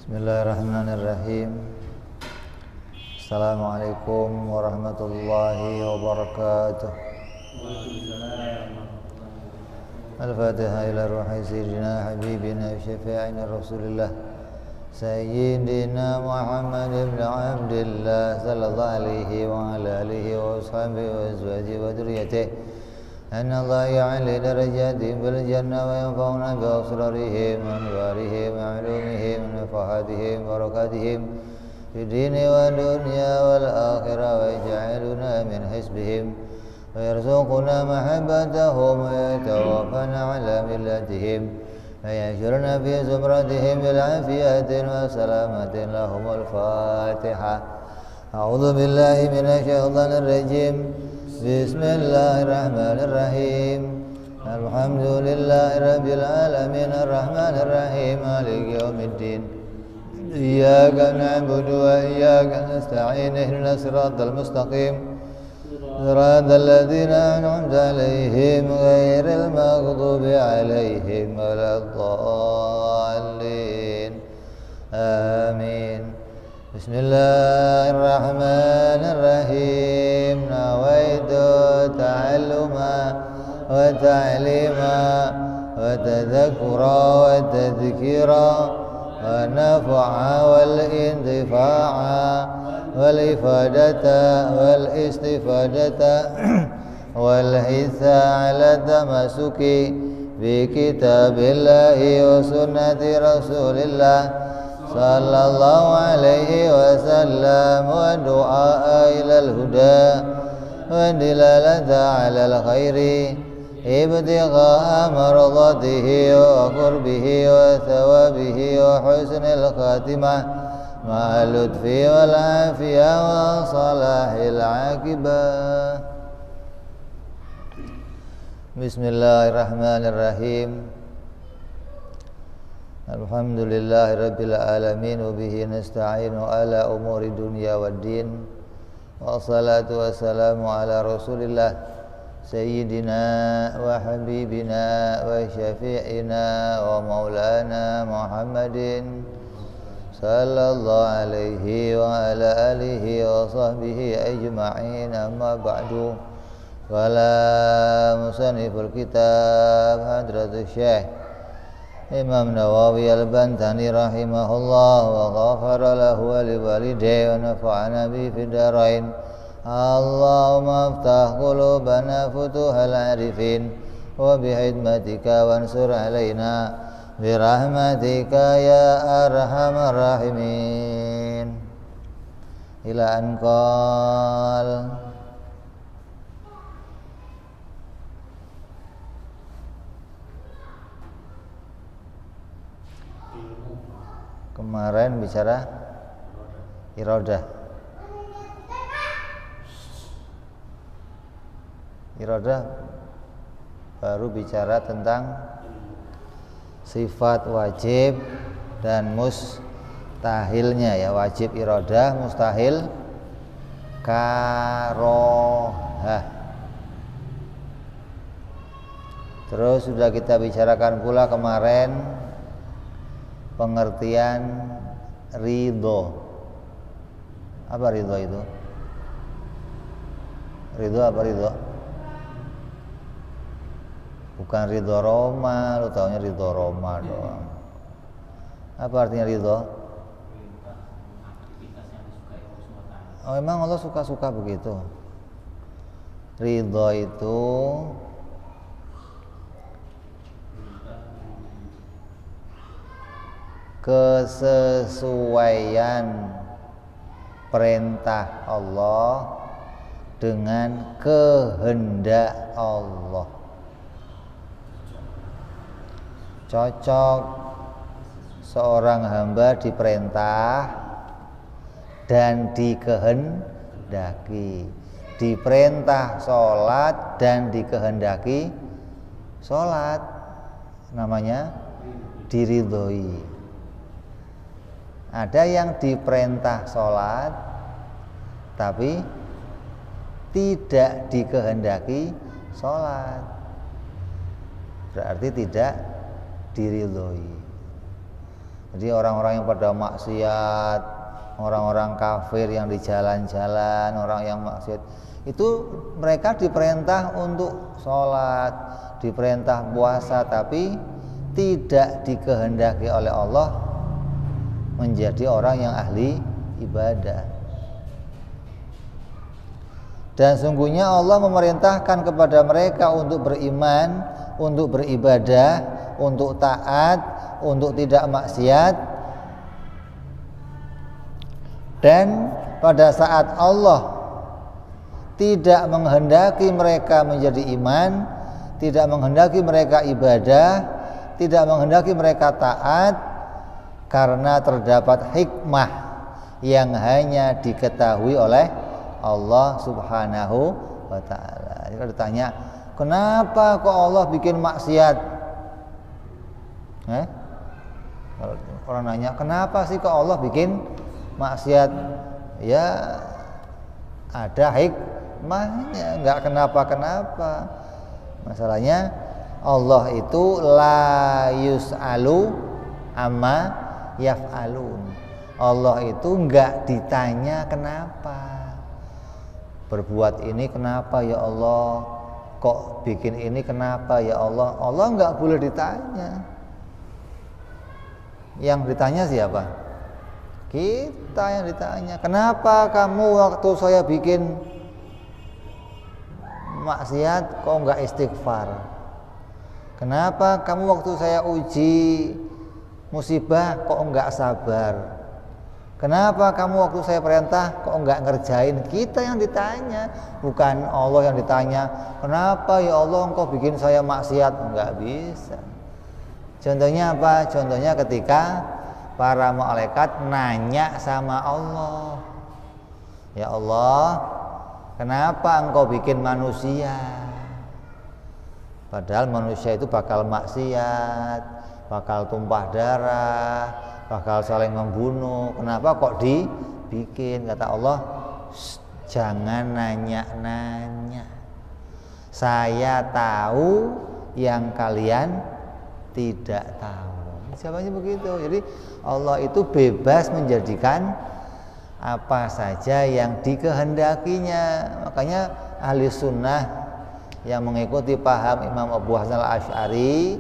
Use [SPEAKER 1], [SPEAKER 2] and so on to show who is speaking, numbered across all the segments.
[SPEAKER 1] Bismillahirrahmanirrahim. Assalamualaikum warahmatullahi wabarakatuh. Al-Fatihah ila ruhi sayyidina habibina syafi'ina Rasulillah Sayyidina Muhammad ibn Abdillah sallallahu alaihi wa ala alihi wa ashabihi wa azwajihi wa dhurriyyatihi أن الله يعلي درجاتهم في الجنة وينفعنا بأسرارهم وأنوارهم وعلومهم ونفحاتهم وبركاتهم في الدين والدنيا والآخرة ويجعلنا من حزبهم ويرزقنا محبتهم ويتوفنا على ملتهم ويحشرنا في زمرتهم بالعافية وسلامة لهم. الفاتحة. أعوذ بالله من الشيطان الرجيم. بسم الله الرحمن الرحيم. الحمد لله رب العالمين الرحمن الرحيم مالك يوم الدين. إياك نعبد وإياك نستعين اهدنا الصراط المستقيم صراط الذين أنعمت عليهم غير المغضوب عليهم ولا الضالين. آمين. بسم الله الرحمن الرحيم. نويت تعلما وتعليما وتذكرا وتذكيرا ونفعا والانتفاعا والإفادة والاستفادة والحث على التمسك بكتاب الله وسنة رسول الله صلى الله عليه وسلم والدعاء إلى الهدى والدلالة على الخير ابتغاء مرضاته وقربه وثوابه وحسن الخاتمة مع اللطف والعافية وصلاح العاقبة. بسم الله الرحمن الرحيم. Alhamdulillahi rabbil alamin wa bihi nasta'inu ala umuri dunya waddin. Wassalatu wassalamu ala Rasulillah sayyidina wa habibina wa syafi'ina wa maulana Muhammadin sallallahu alaihi wa ala alihi wa sahbihi ajma'in. Amma ba'du. Qala musanniful kitab hadratus syekh Imam Nawawi Al-Bantani rahimahullah wa ghafara lahu wa liwalidayhi wa nafa'ana bi fid darain. Allahumma aftah qulubana futuhal arifin wa bihidmatika wansur alaina birahmatika ya arhamar rahimin. Ila anqal kemarin bicara iradah. Iradah baru bicara tentang sifat wajib dan mustahilnya ya. Wajib iradah, mustahil karohah. Terus sudah kita bicarakan pula kemarin pengertian ridho. Apa ridho itu? Ridho apa ridho? Bukan ridho Roma, lu taunya ridho Roma doang. Apa artinya ridho? Oh, emang Allah suka-suka begitu. Ridho itu kesesuaian perintah Allah dengan kehendak Allah. Cocok seorang hamba diperintah dan dikehendaki. Diperintah sholat dan dikehendaki sholat, namanya diridhoi. Ada yang diperintah sholat tapi tidak dikehendaki sholat, berarti tidak diridhoi. Jadi orang-orang yang pada maksiat, orang-orang kafir yang di jalan-jalan, orang yang maksiat, itu mereka diperintah untuk sholat, diperintah puasa, tapi tidak dikehendaki oleh Allah menjadi orang yang ahli ibadah. Dan sungguhnya Allah memerintahkan kepada mereka untuk beriman, untuk beribadah, untuk taat, untuk tidak maksiat. Dan pada saat Allah tidak menghendaki mereka menjadi iman, tidak menghendaki mereka ibadah, tidak menghendaki mereka taat, karena terdapat hikmah yang hanya diketahui oleh Allah Subhanahu wa ta'ala. Kalau ditanya, kenapa kok Allah bikin maksiat? Kalau orang nanya, kenapa sih kok Allah bikin maksiat? Ya ada hikmahnya, enggak kenapa-kenapa. Masalahnya Allah itu la yus'alu amma yaf'alun. Allah itu enggak ditanya kenapa. Berbuat ini kenapa ya Allah? Kok bikin ini kenapa ya Allah? Allah enggak boleh ditanya. Yang ditanya siapa? Kita yang ditanya. Kenapa kamu waktu saya bikin maksiat kok enggak istighfar? Kenapa kamu waktu saya uji musibah kok enggak sabar? Kenapa kamu waktu saya perintah kok enggak ngerjain? Kita yang ditanya, bukan Allah yang ditanya. Kenapa ya Allah engkau bikin saya maksiat? Enggak bisa. Contohnya apa? Contohnya ketika para malaikat nanya sama Allah, ya Allah, kenapa engkau bikin manusia? Padahal manusia itu bakal maksiat, bakal tumpah darah, bakal saling membunuh. Kenapa kok dibikin? Kata Allah, jangan nanya-nanya. Saya tahu yang kalian tidak tahu. Siapanya begitu. Jadi Allah itu bebas menjadikan apa saja yang dikehendakinya. Makanya ahli sunnah yang mengikuti paham Imam Abu Hasan al-Asy'ari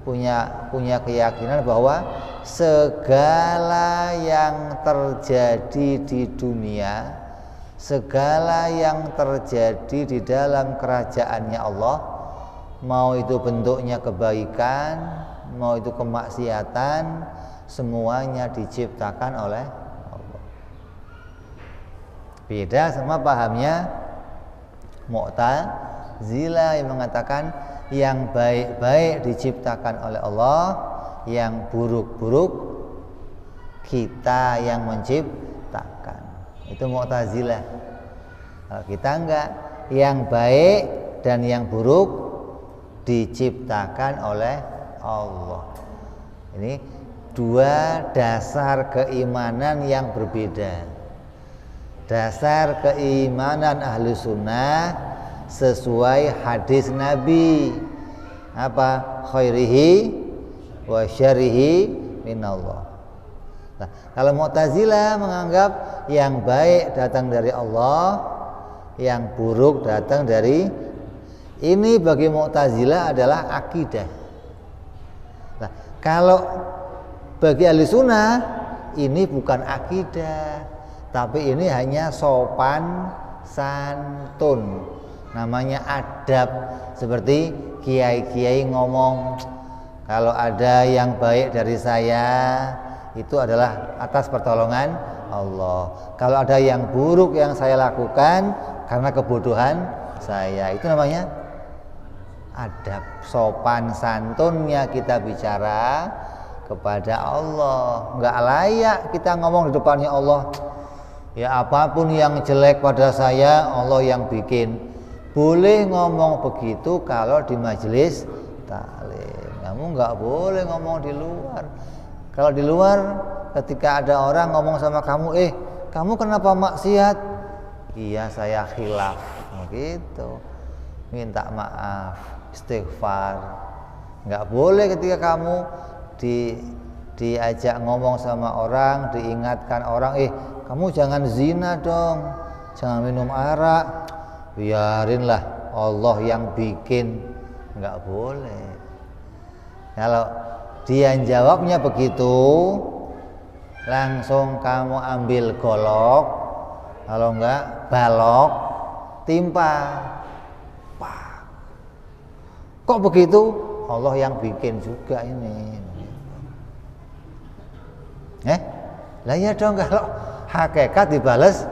[SPEAKER 1] punya keyakinan bahwa segala yang terjadi di dunia, segala yang terjadi di dalam kerajaannya Allah, mau itu bentuknya kebaikan, mau itu kemaksiatan, semuanya diciptakan oleh Allah. Beda sama pahamnya Mu'tazilah yang mengatakan yang baik-baik diciptakan oleh Allah, yang buruk-buruk kita yang menciptakan. Itu Mu'tazilah. Kalau kita enggak, yang baik dan yang buruk diciptakan oleh Allah. Ini dua dasar keimanan yang berbeda. Dasar keimanan ahlu sunnah sesuai hadis Nabi, apa? Khairihi wa syarihi minallah. Nah, kalau Mu'tazilah menganggap yang baik datang dari Allah, yang buruk datang dari ini, bagi Mu'tazilah adalah akidah. Nah, kalau bagi ahli sunnah ini bukan akidah, tapi ini hanya sopan santun, namanya adab. Seperti kiai-kiai ngomong, kalau ada yang baik dari saya itu adalah atas pertolongan Allah, kalau ada yang buruk yang saya lakukan karena kebodohan saya. Itu namanya adab, sopan santunnya kita bicara kepada Allah. Enggak layak kita ngomong di depannya Allah, ya apapun yang jelek pada saya Allah yang bikin. Boleh ngomong begitu kalau di majelis taklim. Kamu enggak boleh ngomong di luar. Kalau di luar, ketika ada orang ngomong sama kamu, kamu kenapa maksiat? Iya, saya khilaf. Gitu. Minta maaf, istighfar. Enggak boleh ketika kamu diajak ngomong sama orang, diingatkan orang, kamu jangan zina dong, jangan minum arak, biarinlah Allah yang bikin, nggak boleh. Kalau dia jawabnya begitu, langsung kamu ambil golok, kalau enggak balok, timpa. Kok begitu? Allah yang bikin juga ini. Lah ya dong, kalau hakikat dibales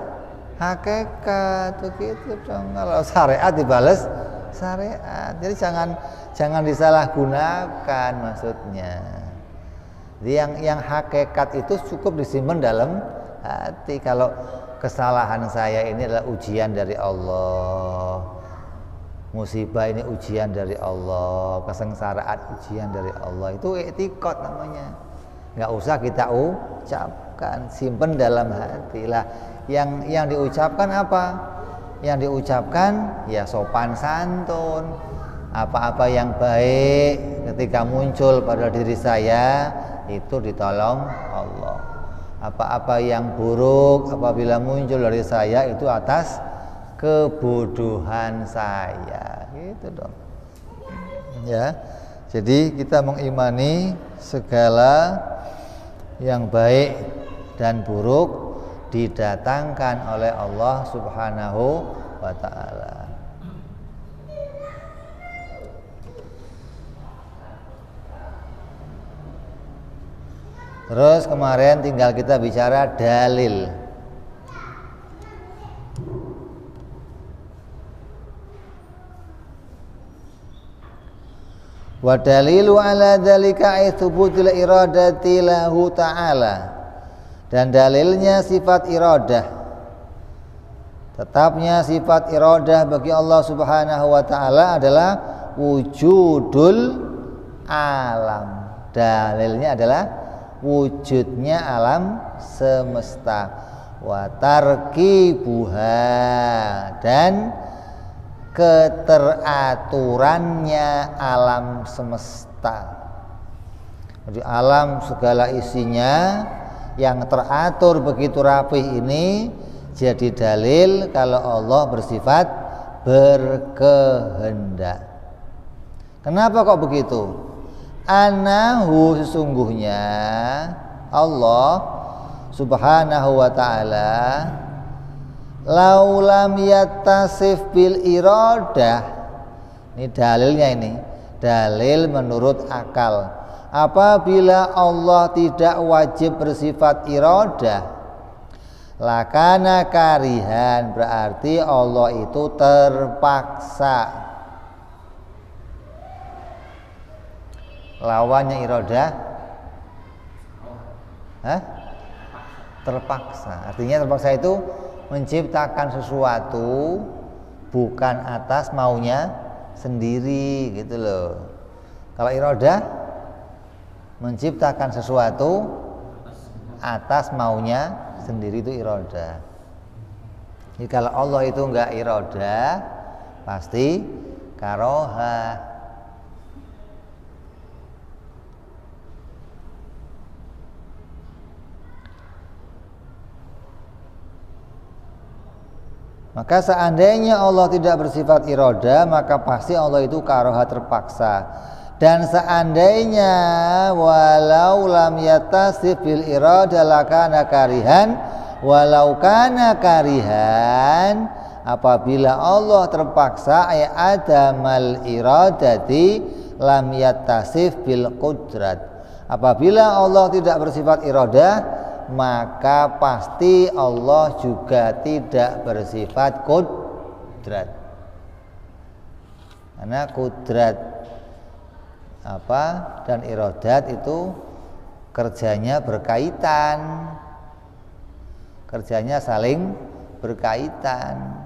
[SPEAKER 1] hakikat, begitu dong. Kalau syariat dibales syariat. Jadi jangan disalahgunakan maksudnya. Jadi yang hakikat itu cukup disimpan dalam hati. Kalau kesalahan saya ini adalah ujian dari Allah, musibah ini ujian dari Allah, kesengsaraan ujian dari Allah, itu i'tiqad namanya. Nggak usah kita ucapkan, simpen dalam hati lah. Yang diucapkan apa? Yang diucapkan ya sopan santun, apa-apa yang baik ketika muncul pada diri saya itu ditolong Allah. Apa-apa yang buruk apabila muncul dari saya itu atas kebodohan saya, gitu dong. Ya, jadi kita mengimani segala yang baik dan buruk didatangkan oleh Allah Subhanahu wa ta'ala. Terus kemarin tinggal kita bicara dalil. Wa dalilu ala dzalika itsbutul iradati lahu ta'ala. Dan dalilnya sifat iradah. Tetapnya sifat iradah bagi Allah Subhanahu wa taala adalah wujudul alam. Dalilnya adalah wujudnya alam semesta, wa tarkibuha, dan keteraturannya alam semesta. Jadi alam segala isinya yang teratur begitu rapih ini jadi dalil kalau Allah bersifat berkehendak. Kenapa kok begitu? Anahu, sesungguhnya Allah Subhanahu wa ta'ala laulam yattasif bil iradah. Ini dalilnya, ini dalil menurut akal. Apabila Allah tidak wajib bersifat iradah, lakana karihan, berarti Allah itu terpaksa. Lawannya iradah terpaksa. Artinya terpaksa itu menciptakan sesuatu bukan atas maunya sendiri, gitu loh. Kalau iradah menciptakan sesuatu atas maunya sendiri, itu iradah. Jadi kalau Allah itu enggak iradah, pasti karohah. Maka seandainya Allah tidak bersifat iradah, maka pasti Allah itu karoha, terpaksa. Dan seandainya walau lam yattasif bil iradah lakana karihan, walau kana karihan, apabila Allah terpaksa ay adamal iradati lam yattasif bil qudrat. Apabila Allah tidak bersifat iradah, maka pasti Allah juga tidak bersifat kudrat. Karena kudrat dan iradat itu kerjanya berkaitan, kerjanya saling berkaitan.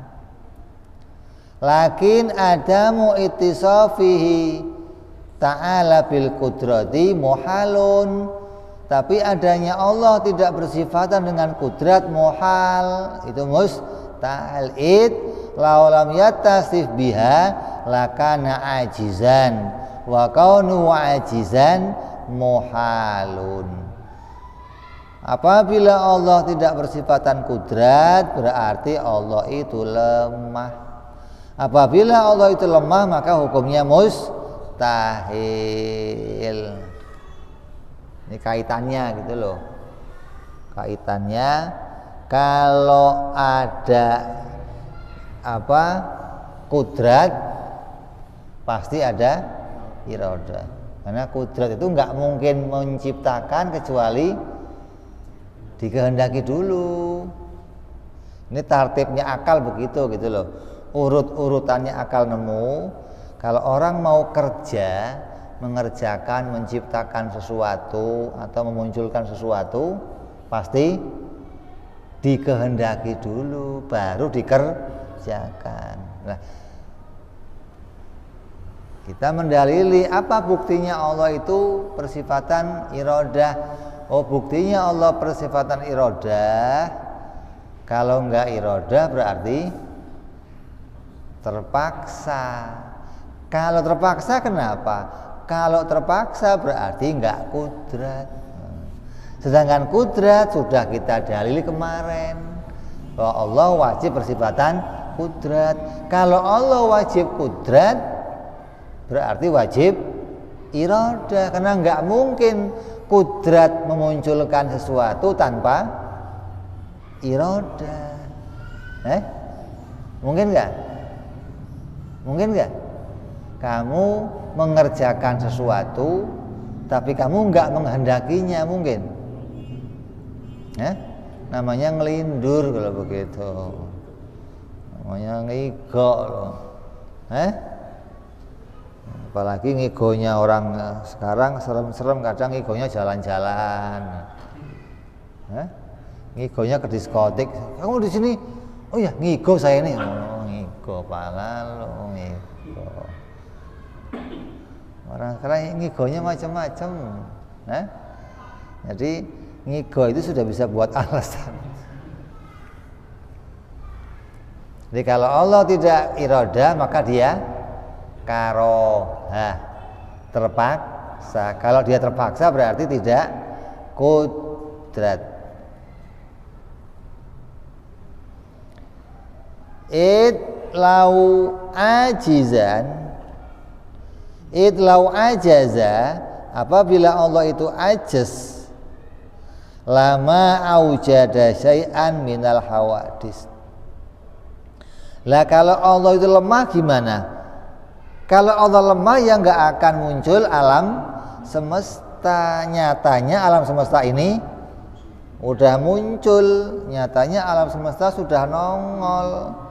[SPEAKER 1] Lakin adamu ittisafihi ta'ala bil kudrati muhalun. Tapi adanya Allah tidak bersifatan dengan kudrat muhal, itu mustahil. Laulam yattasif biha lakana ajizan wa kaunuhu ajizan muhalun. Apabila Allah tidak bersifatan kudrat, berarti Allah itu lemah. Apabila Allah itu lemah, maka hukumnya mustahil. Ini kaitannya gitu loh. Kaitannya kalau ada kudrat, pasti ada iradah. Karena kudrat itu nggak mungkin menciptakan kecuali dikehendaki dulu. Ini tartibnya akal begitu gitu loh. Urut-urutannya akal nemu. Kalau orang mau kerja, mengerjakan, menciptakan sesuatu atau memunculkan sesuatu, pasti dikehendaki dulu baru dikerjakan. Nah, kita mendalili apa buktinya Allah itu bersifatan iradah. Oh, buktinya Allah bersifatan iradah. Kalau enggak iradah berarti terpaksa. Kalau terpaksa kenapa? Kalau terpaksa berarti enggak kudrat. Sedangkan kudrat sudah kita dalili kemarin bahwa Allah wajib bersifatan kudrat. Kalau Allah wajib kudrat berarti wajib iradah, karena enggak mungkin kudrat memunculkan sesuatu tanpa iradah. Mungkin nggak? Mungkin nggak? Kamu mengerjakan sesuatu, tapi kamu nggak menghendakinya, mungkin? Namanya ngelindur kalau begitu. Namanya ngigok loh. Apalagi ngigonya orang sekarang serem-serem, kadang ngigonya jalan-jalan, ngigonya ke diskotik. Kamu di sini? Oh ya, ngigo saya ini. Oh, ngigo pangal, ngigo. Orang sekarang ngigonya macam-macam. Jadi ngigo itu sudah bisa buat alasan. Jadi kalau Allah tidak iradah, maka dia karohah, terpaksa. Kalau dia terpaksa berarti tidak kudrat. Lau ajaza, apabila Allah itu ajaz, lama aujada syai'an minal hawadis. Lah kalau Allah itu lemah gimana? Kalau Allah lemah ya nggak akan muncul alam semesta. Nyatanya alam semesta ini udah muncul, nyatanya alam semesta sudah nongol.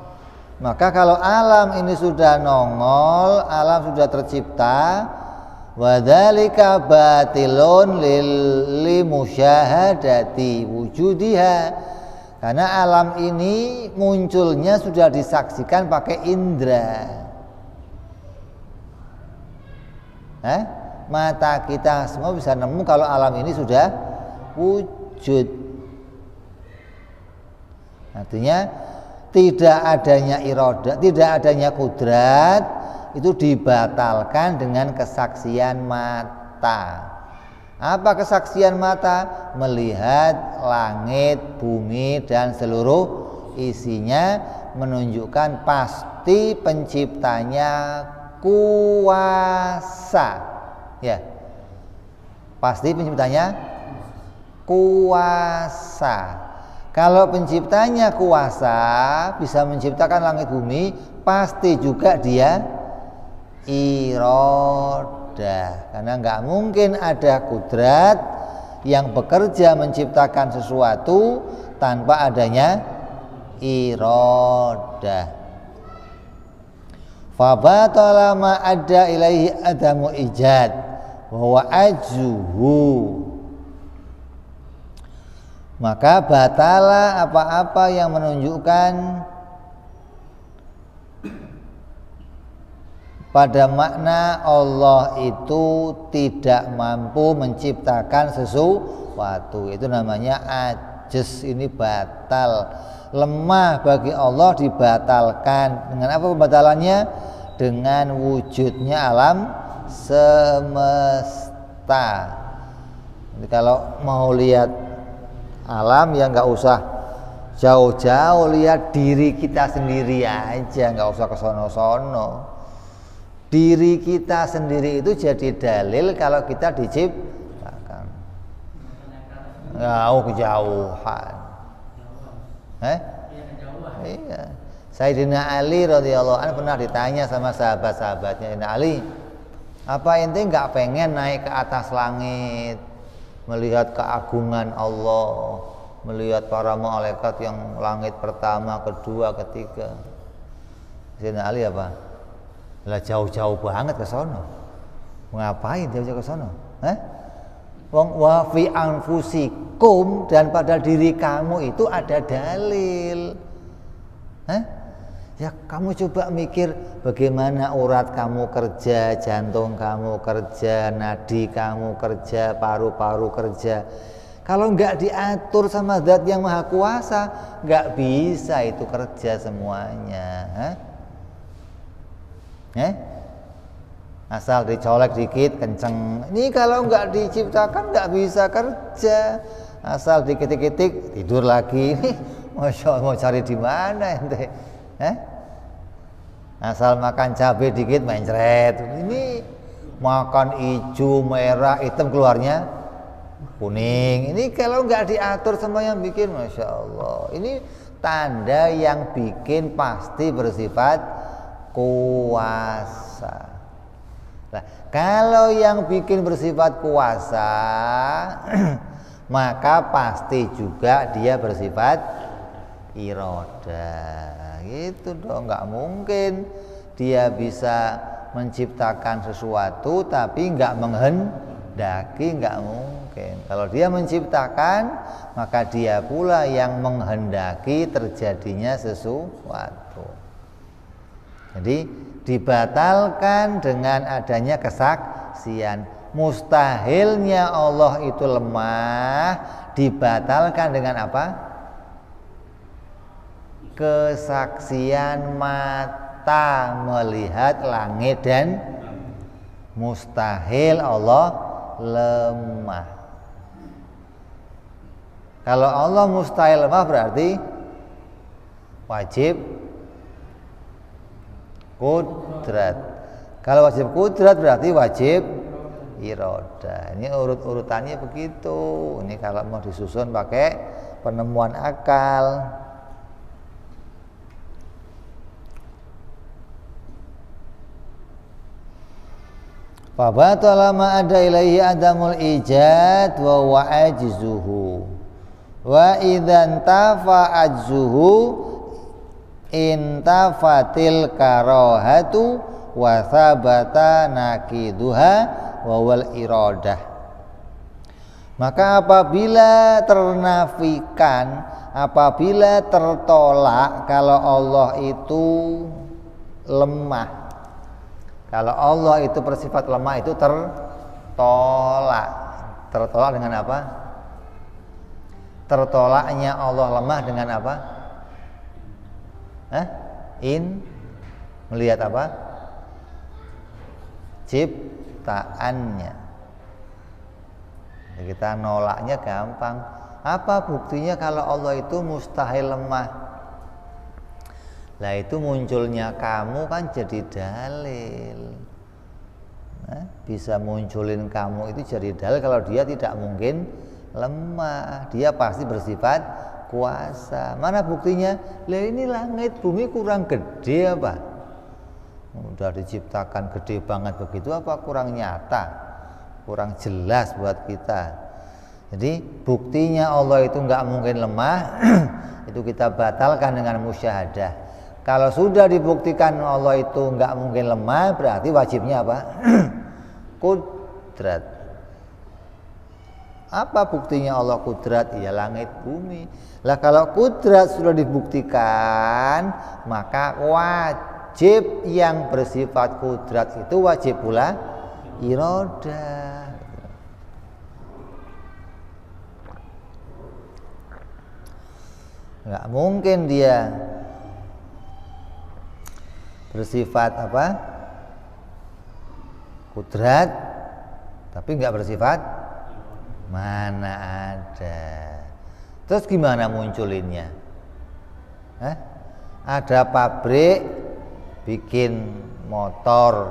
[SPEAKER 1] Maka kalau alam ini sudah nongol, alam sudah tercipta, wadzalika batilun limusyahadati wujudiha. Karena alam ini munculnya sudah disaksikan pakai indera. Mata kita semua bisa nemu kalau alam ini sudah wujud. Artinya tidak adanya iradah, tidak adanya kudrat itu dibatalkan dengan kesaksian mata. Apa kesaksian mata? Melihat langit, bumi dan seluruh isinya, menunjukkan pasti penciptanya kuasa. Ya. Pasti penciptanya kuasa. Kalau penciptanya kuasa, bisa menciptakan langit bumi, pasti juga dia iradah. Karena nggak mungkin ada kudrat yang bekerja menciptakan sesuatu tanpa adanya iradah. Fabatala ma adda ilaihi adamu ijad wa huwa ajzuhu. Maka batala apa-apa yang menunjukkan pada makna Allah itu tidak mampu menciptakan sesuatu. Itu namanya ajz, ini batal. Lemah bagi Allah dibatalkan. Dengan apa pembatalannya? Dengan wujudnya alam semesta. Jadi kalau mau lihat alam ya nggak usah jauh-jauh, lihat diri kita sendiri aja, nggak usah ke sono-sono. Diri kita sendiri itu jadi dalil kalau kita diciptakan. Nggak kejauhan. Iya. Sayyidina Ali radhiyallahu anhu pernah ditanya sama sahabat-sahabatnya, Sayyidina Ali, apa ente nggak pengen naik ke atas langit, melihat keagungan Allah, melihat para malaikat yang langit pertama, kedua, ketiga? Sayyidina Ali apa? Lah jauh-jauh banget ke sono. Ngapain jauh-jauh ke sono? Wong wa fi anfusikum, dan pada diri kamu itu ada dalil. Ya kamu coba mikir bagaimana urat kamu kerja, jantung kamu kerja, nadi kamu kerja, paru-paru kerja. Kalau nggak diatur sama Zat yang Maha Kuasa, nggak bisa itu kerja semuanya. Asal dicolek dikit kenceng. Ini kalau nggak diciptakan nggak bisa kerja. Asal diketik-ketik tidur lagi. Masya Allah, mau cari di mana ente? Asal makan cabai dikit main ceret. Ini makan hijau, merah, hitam keluarnya kuning. Ini kalau nggak diatur semuanya bikin, Masya Allah. Ini tanda yang bikin pasti bersifat kuasa. Nah, kalau yang bikin bersifat kuasa, maka pasti juga dia bersifat iroda. Gitu dong, nggak mungkin dia bisa menciptakan sesuatu tapi nggak menghendaki, nggak mungkin. Kalau dia menciptakan, maka dia pula yang menghendaki terjadinya sesuatu. Jadi dibatalkan dengan adanya kesaksian. Mustahilnya Allah itu lemah dibatalkan dengan apa? Kesaksian mata melihat langit dan mustahil Allah lemah. Kalau Allah mustahil lemah berarti wajib kudrat. Kalau wajib kudrat berarti wajib iroda. Ini urut-urutannya begitu. Ini kalau mau disusun pakai penemuan akal. Fabatala ma ada ilaihi adamul ijad wa huwa ajzuhu wa idzan tafa ajzuhu intafatil karahatu wa thabata nakiduha wa wal iradah. Maka apabila ternafikan, apabila tertolak kalau Allah itu lemah, kalau Allah itu bersifat lemah, itu tertolak. Tertolak dengan apa? Tertolaknya Allah lemah dengan apa? Melihat apa? Ciptaannya. Kita nolaknya gampang. Apa buktinya kalau Allah itu mustahil lemah? Lah itu munculnya kamu kan jadi dalil. Bisa munculin kamu itu jadi dalil kalau dia tidak mungkin lemah. Dia pasti bersifat kuasa. Mana buktinya? Lah ini langit bumi kurang gede apa? Udah diciptakan gede banget begitu, apa kurang nyata? Kurang jelas buat kita. Jadi buktinya Allah itu nggak mungkin lemah. Itu kita batalkan dengan musyahadah. Kalau sudah dibuktikan Allah itu nggak mungkin lemah, berarti wajibnya apa? Kudrat. Apa buktinya Allah kudrat? Ya langit bumi. Lah kalau kudrat sudah dibuktikan, maka wajib yang bersifat kudrat itu wajib pula iroda. Nggak mungkin dia bersifat apa? Kudrat tapi nggak bersifat, mana ada. Terus gimana munculinnya? Ada pabrik bikin motor,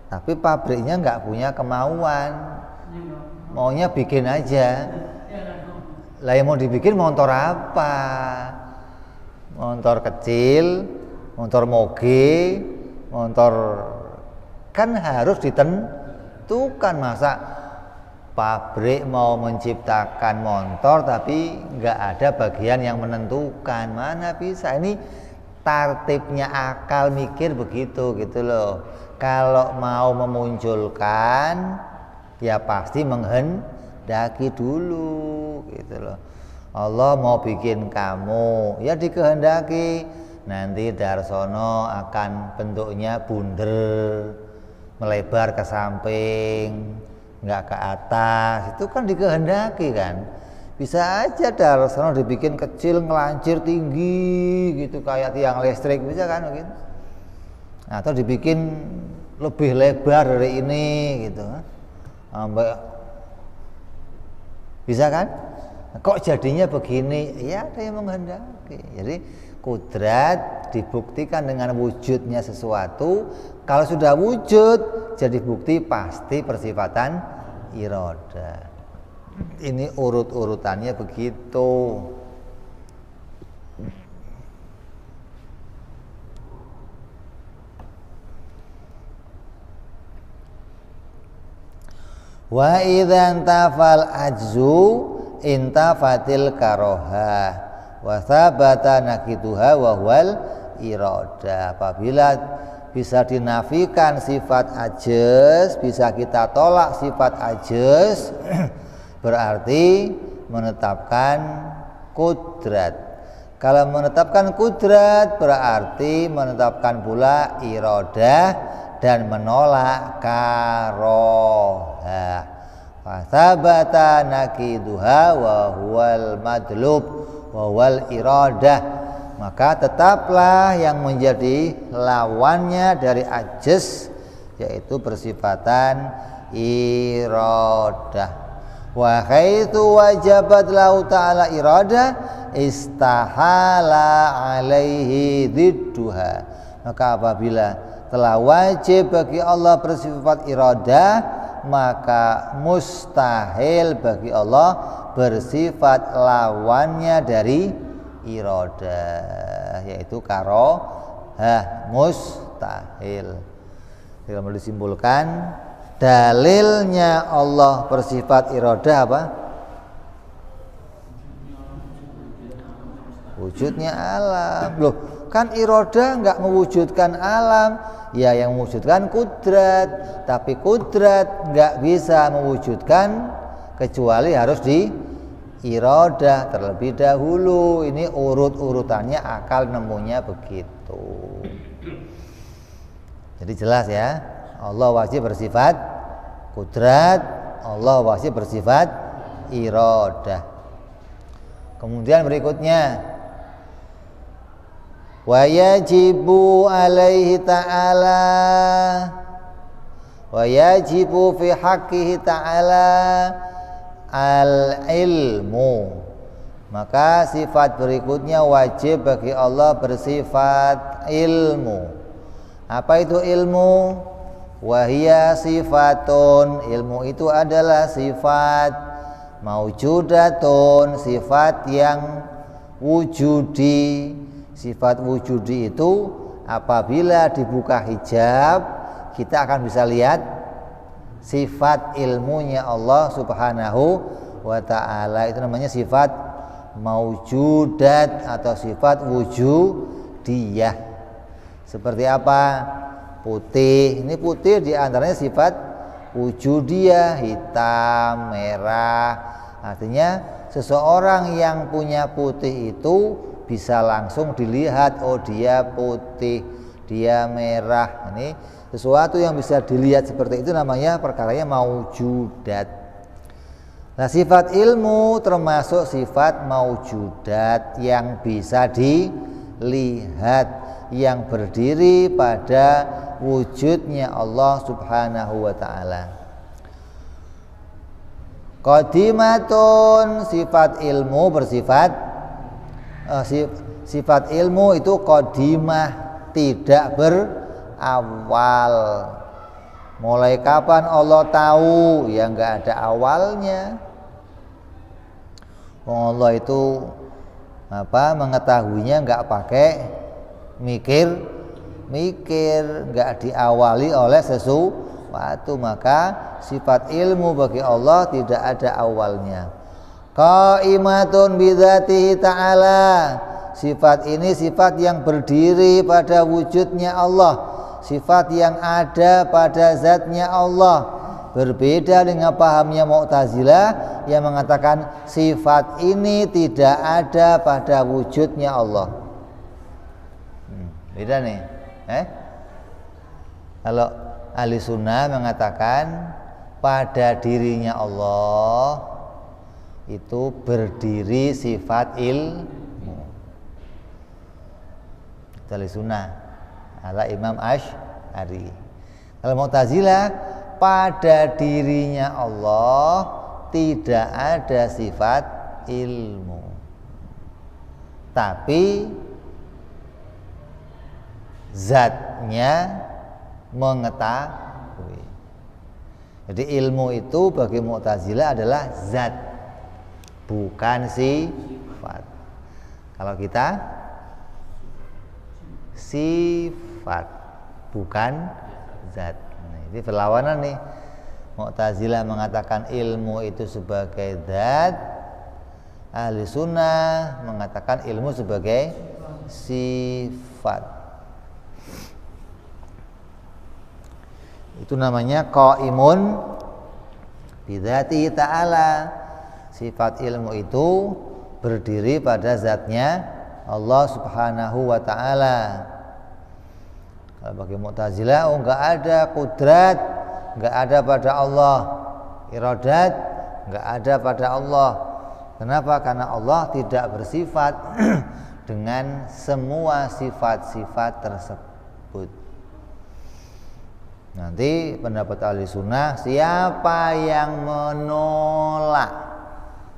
[SPEAKER 1] tapi pabriknya nggak punya kemauan, maunya bikin aja. Lah yang mau dibikin motor apa? Motor kecil, motor moge, motor, kan harus ditentukan. Masa pabrik mau menciptakan motor tapi nggak ada bagian yang menentukan, mana bisa. Ini tartibnya akal mikir begitu gitu loh. Kalau mau memunculkan ya pasti menghendaki dulu gitu loh. Allah mau bikin kamu ya dikehendaki, nanti Darsono akan bentuknya bunder, melebar ke samping, nggak ke atas, itu kan dikehendaki kan. Bisa aja Darsono dibikin kecil ngelancir tinggi gitu kayak tiang listrik, bisa kan gitu. Atau dibikin lebih lebar dari ini gitu sampai, bisa kan. Kok jadinya begini? Ya ada yang menghendaki. Jadi kudrat dibuktikan dengan wujudnya sesuatu. Kalau sudah wujud jadi bukti pasti persifatan iroda. Ini urut-urutannya begitu. Wa idzan tafal ajzu intafatil karoha wa thabata nakituha wa huwal iroda. Apabila bisa dinafikan sifat ajaz, bisa kita tolak sifat ajaz, berarti menetapkan kudrat. Kalau menetapkan kudrat berarti menetapkan pula iroda dan menolak karoha. Fasabata nakiduha wa huwal madlub wa huwal iradah. Maka tetaplah yang menjadi lawannya dari ajaz, yaitu bersifatan iradah. Wa haitsu wajabat lahu ta'ala iradah istahala alaihi didduha. Maka apabila telah wajib bagi Allah bersifat iradah, maka mustahil bagi Allah bersifat lawannya dari iradah, yaitu karohah, mustahil. Kalau mau disimpulkan, dalilnya Allah bersifat iradah apa? Wujudnya alam. Loh, kan iradah nggak mewujudkan alam, ya yang mewujudkan kudrat. Tapi kudrat nggak bisa mewujudkan kecuali harus di iradah terlebih dahulu. Ini urut-urutannya akal nemunya begitu. Jadi jelas ya, Allah wajib bersifat kudrat, Allah wajib bersifat iradah. Kemudian berikutnya, wa yajibu alaihi ta'ala, wa yajibu fi haqqihi ta'ala al-ilmu. Maka sifat berikutnya wajib bagi Allah bersifat ilmu. Apa itu ilmu? Wahia sifatun. Ilmu itu adalah sifat maujudatun, sifat yang wujudi. Sifat wujudi itu apabila dibuka hijab, kita akan bisa lihat sifat ilmunya Allah Subhanahu wa ta'ala. Itu namanya sifat maujudat atau sifat wujudiyah. Seperti apa? Putih. Ini putih diantaranya sifat wujudiyah, hitam, merah. Artinya seseorang yang punya putih itu bisa langsung dilihat, oh dia putih, dia merah. Ini sesuatu yang bisa dilihat seperti itu namanya perkaranya maujudat. Nah, sifat ilmu termasuk sifat maujudat yang bisa dilihat, yang berdiri pada wujudnya Allah Subhanahu wa ta'ala. Qadimatun sifat ilmu bersifat sifat ilmu itu qadimah, tidak berawal. Mulai kapan Allah tahu? Ya enggak ada awalnya. Allah itu mengetahuinya enggak pakai mikir, enggak diawali oleh sesuatu. Maka sifat ilmu bagi Allah tidak ada awalnya. Qaimatun bidzatihi ta'ala. Sifat ini sifat yang berdiri pada wujudnya Allah, sifat yang ada pada zatnya Allah. Berbeda dengan pahamnya Mu'tazilah yang mengatakan sifat ini tidak ada pada wujudnya Allah. Beda nih. Kalau ahli sunnah mengatakan pada dirinya Allah itu berdiri sifat ilmu. Ahli sunnah ala Imam Asy'ari. Kalau Mu'tazilah pada dirinya Allah tidak ada sifat ilmu, tapi zatnya mengetahui. Jadi ilmu itu bagi Mu'tazilah adalah zat, bukan sifat. Kalau kita sifat, bukan zat. Nah, ini perlawanan nih. Mu'tazilah mengatakan ilmu itu sebagai zat, ahli sunnah mengatakan ilmu sebagai sifat. Itu namanya qaimun bidzatihi ta'ala. Sifat ilmu itu berdiri pada zatnya Allah Subhanahu wa ta'ala. Kalau bagi Mu'tazilah enggak ada kudrat, enggak ada pada Allah. Iradat enggak ada pada Allah. Kenapa? Karena Allah tidak bersifat dengan semua sifat-sifat tersebut. Nanti pendapat ahli sunnah, siapa yang menolak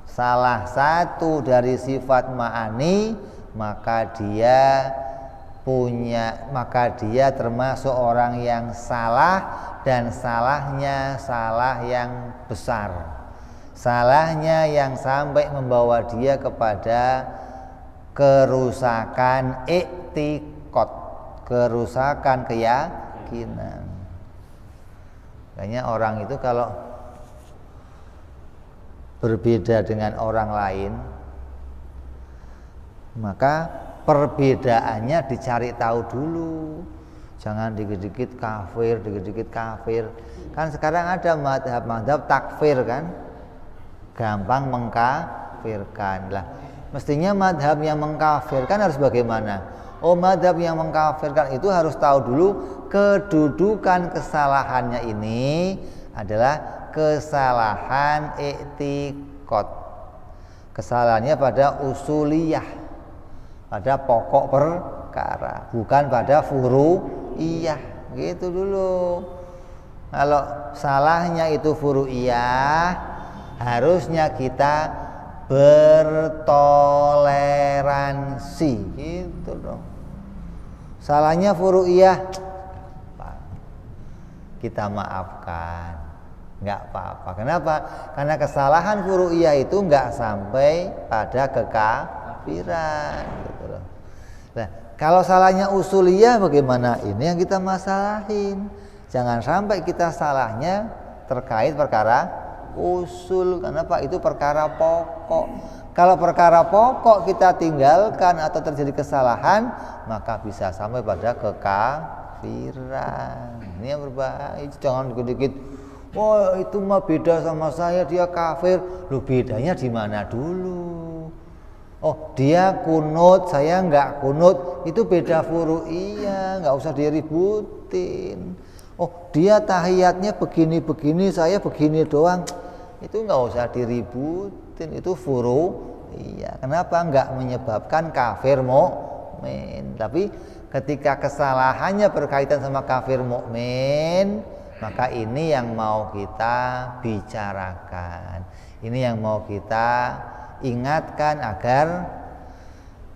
[SPEAKER 1] salah satu dari sifat ma'ani, maka dia termasuk orang yang salah, dan salahnya salah yang besar. Salahnya yang sampai membawa dia kepada kerusakan i'tiqad, kerusakan keyakinan. Makanya orang itu kalau berbeda dengan orang lain, maka perbedaannya dicari tahu dulu. Jangan dikit-dikit kafir, dikit-dikit kafir. Kan sekarang ada madhab takfir kan, gampang mengkafirkan. Lah, mestinya madhab yang mengkafirkan harus bagaimana? Oh, madhab yang mengkafirkan itu harus tahu dulu kedudukan kesalahannya ini adalah kesalahan i'tiqad. Kesalahannya pada usuliyah, pada pokok perkara, bukan pada furu'iyah. Gitu dulu. Kalau salahnya itu furu'iyah, harusnya kita bertoleransi, gitu dong. Salahnya furu'iyah, kita maafkan, nggak apa-apa. Kenapa? Karena kesalahan furu'iyah itu nggak sampai pada kekafiran, gitu loh. Nah, kalau salahnya usuliyah bagaimana? Ini yang kita masalahin. Jangan sampai kita salahnya terkait perkara usul. Kenapa? Itu perkara pokok. Kalau perkara pokok kita tinggalkan atau terjadi kesalahan, maka bisa sampai pada kekafiran. Ini yang berbahaya. Jangan dikit-dikit, wah itu mah beda sama saya, dia kafir. Loh, bedanya di mana dulu? Oh, dia kunut, saya enggak kunut. Itu beda furu'iyah, enggak usah diributin. Oh, dia tahiyatnya begini-begini, saya begini doang. Itu enggak usah diributin. Itu furu'iyah. Kenapa? Enggak menyebabkan kafir mukmin. Tapi ketika kesalahannya berkaitan sama kafir mukmin, maka ini yang mau kita bicarakan. Ini yang mau kita ingatkan agar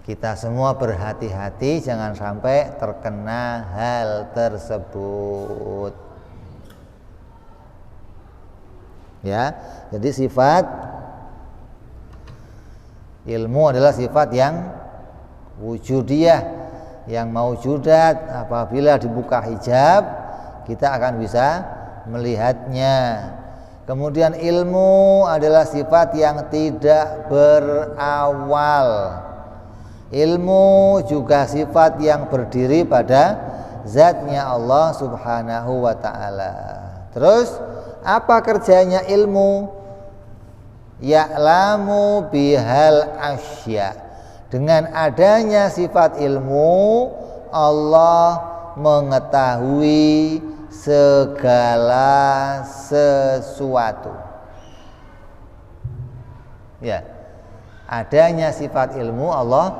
[SPEAKER 1] kita semua berhati-hati jangan sampai terkena hal tersebut. Ya, jadi sifat ilmu adalah sifat yang wujudiyah, yang maujudat. Apabila dibuka hijab, kita akan bisa melihatnya. Kemudian ilmu adalah sifat yang tidak berawal. Ilmu juga sifat yang berdiri pada zatnya Allah subhanahu wa ta'ala. Terus apa kerjanya ilmu? Ya'lamu bihal asya. Dengan adanya sifat ilmu, Allah mengetahui segala sesuatu. Ya, adanya sifat ilmu, Allah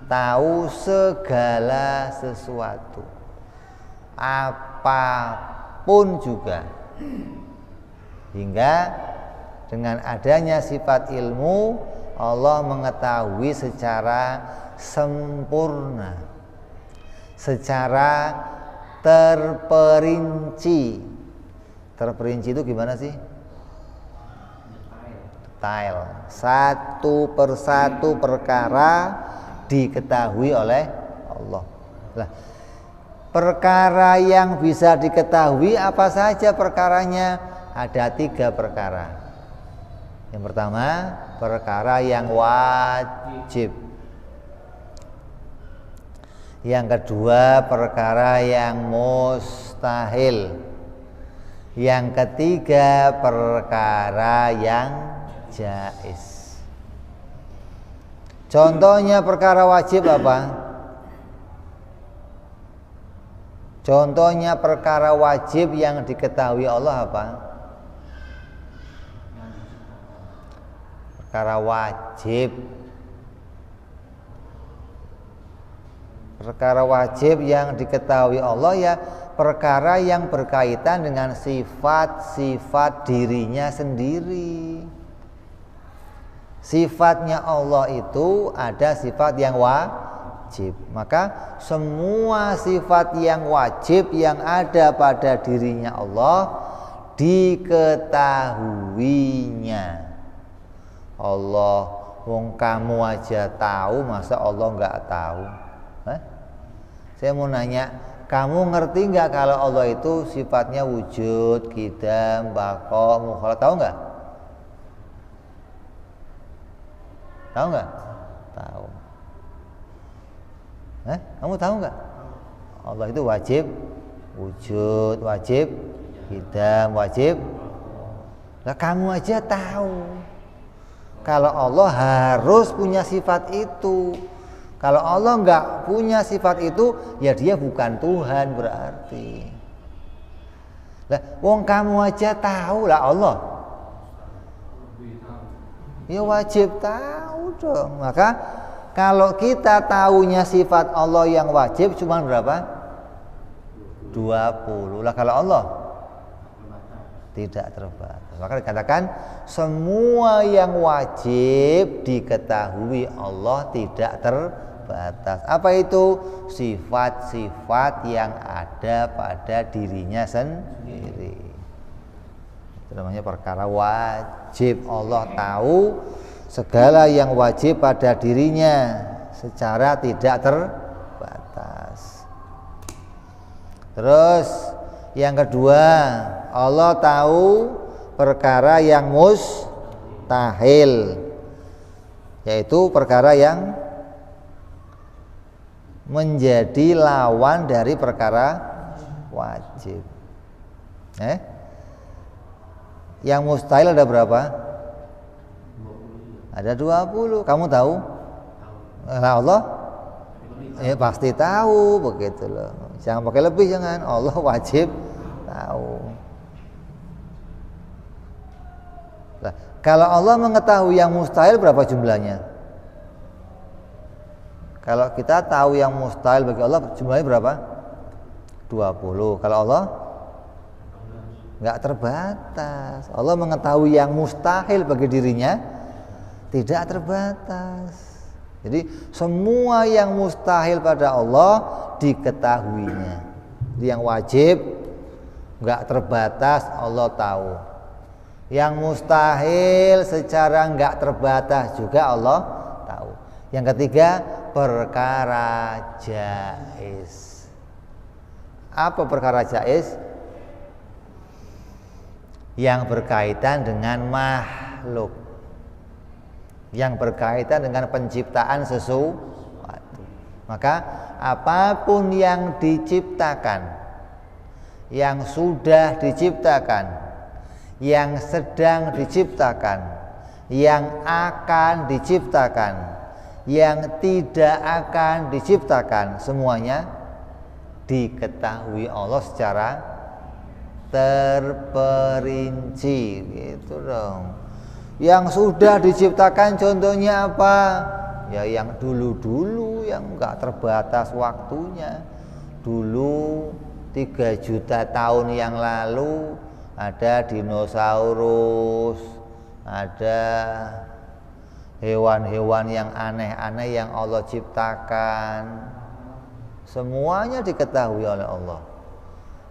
[SPEAKER 1] tahu segala sesuatu, apapun juga. Hingga dengan adanya sifat ilmu, Allah mengetahui secara sempurna, secara terperinci. Terperinci itu gimana sih? Detail. Satu persatu perkara diketahui oleh Allah. Nah, perkara yang bisa diketahui apa saja perkaranya? Ada 3 perkara. Yang pertama, perkara yang wajib. Yang kedua, perkara yang mustahil. Yang ketiga, perkara yang jaiz. Contohnya perkara wajib apa? Contohnya perkara wajib yang diketahui Allah apa? Perkara wajib. Perkara wajib yang diketahui Allah ya perkara yang berkaitan dengan sifat-sifat dirinya sendiri. Sifatnya Allah itu ada sifat yang wajib. Maka semua sifat yang wajib yang ada pada dirinya Allah diketahuinya. Allah, wong kamu aja tahu, masa Allah nggak tahu? Saya mau nanya, kamu ngerti nggak kalau Allah itu sifatnya wujud, qidam, baqa, mukhalaf? Tahu nggak? Tahu nggak? Tahu. Kamu tahu nggak? Allah itu wajib wujud, wajib qidam, wajib. Lah kamu aja tahu kalau Allah harus punya sifat itu. Kalau Allah nggak punya sifat itu, ya dia bukan Tuhan berarti. Lah, wong kamu aja tahu lah Allah. Ya wajib tahu dong. Maka kalau kita tahunya sifat Allah yang wajib cuma berapa? 20. Lah kalau Allah tidak terbatas. Maka dikatakan semua yang wajib diketahui Allah tidak terbatas. Apa itu? Sifat-sifat yang ada pada dirinya sendiri. Itu namanya perkara wajib. Allah tahu segala yang wajib pada dirinya secara tidak terbatas. Terus yang kedua, Allah tahu perkara yang mustahil, yaitu perkara yang menjadi lawan dari perkara wajib. Yang mustahil ada berapa? Ada 20. Kamu tahu? Nah, Allah ya pasti tahu, begitu loh. Jangan pakai lebih, jangan. Allah wajib tahu. Nah, kalau Allah mengetahui yang mustahil, berapa jumlahnya? Kalau kita tahu yang mustahil bagi Allah, jumlahnya berapa? 20. Kalau Allah nggak terbatas. Allah mengetahui yang mustahil bagi dirinya tidak terbatas. Jadi semua yang mustahil pada Allah diketahuinya. Jadi yang wajib nggak terbatas Allah tahu. Yang mustahil secara nggak terbatas juga Allah tahu. Yang ketiga, perkara jaiz. Apa perkara jaiz? Yang berkaitan dengan makhluk, yang berkaitan dengan penciptaan sesuatu. Maka apapun yang diciptakan, yang sudah diciptakan, yang sedang diciptakan, yang akan diciptakan, yang tidak akan diciptakan, semuanya diketahui Allah secara terperinci, gitu dong. Yang sudah diciptakan contohnya apa? Ya yang dulu-dulu yang enggak terbatas waktunya. Dulu 3 juta tahun yang lalu ada dinosaurus, ada hewan-hewan yang aneh-aneh yang Allah ciptakan. Semuanya diketahui oleh Allah.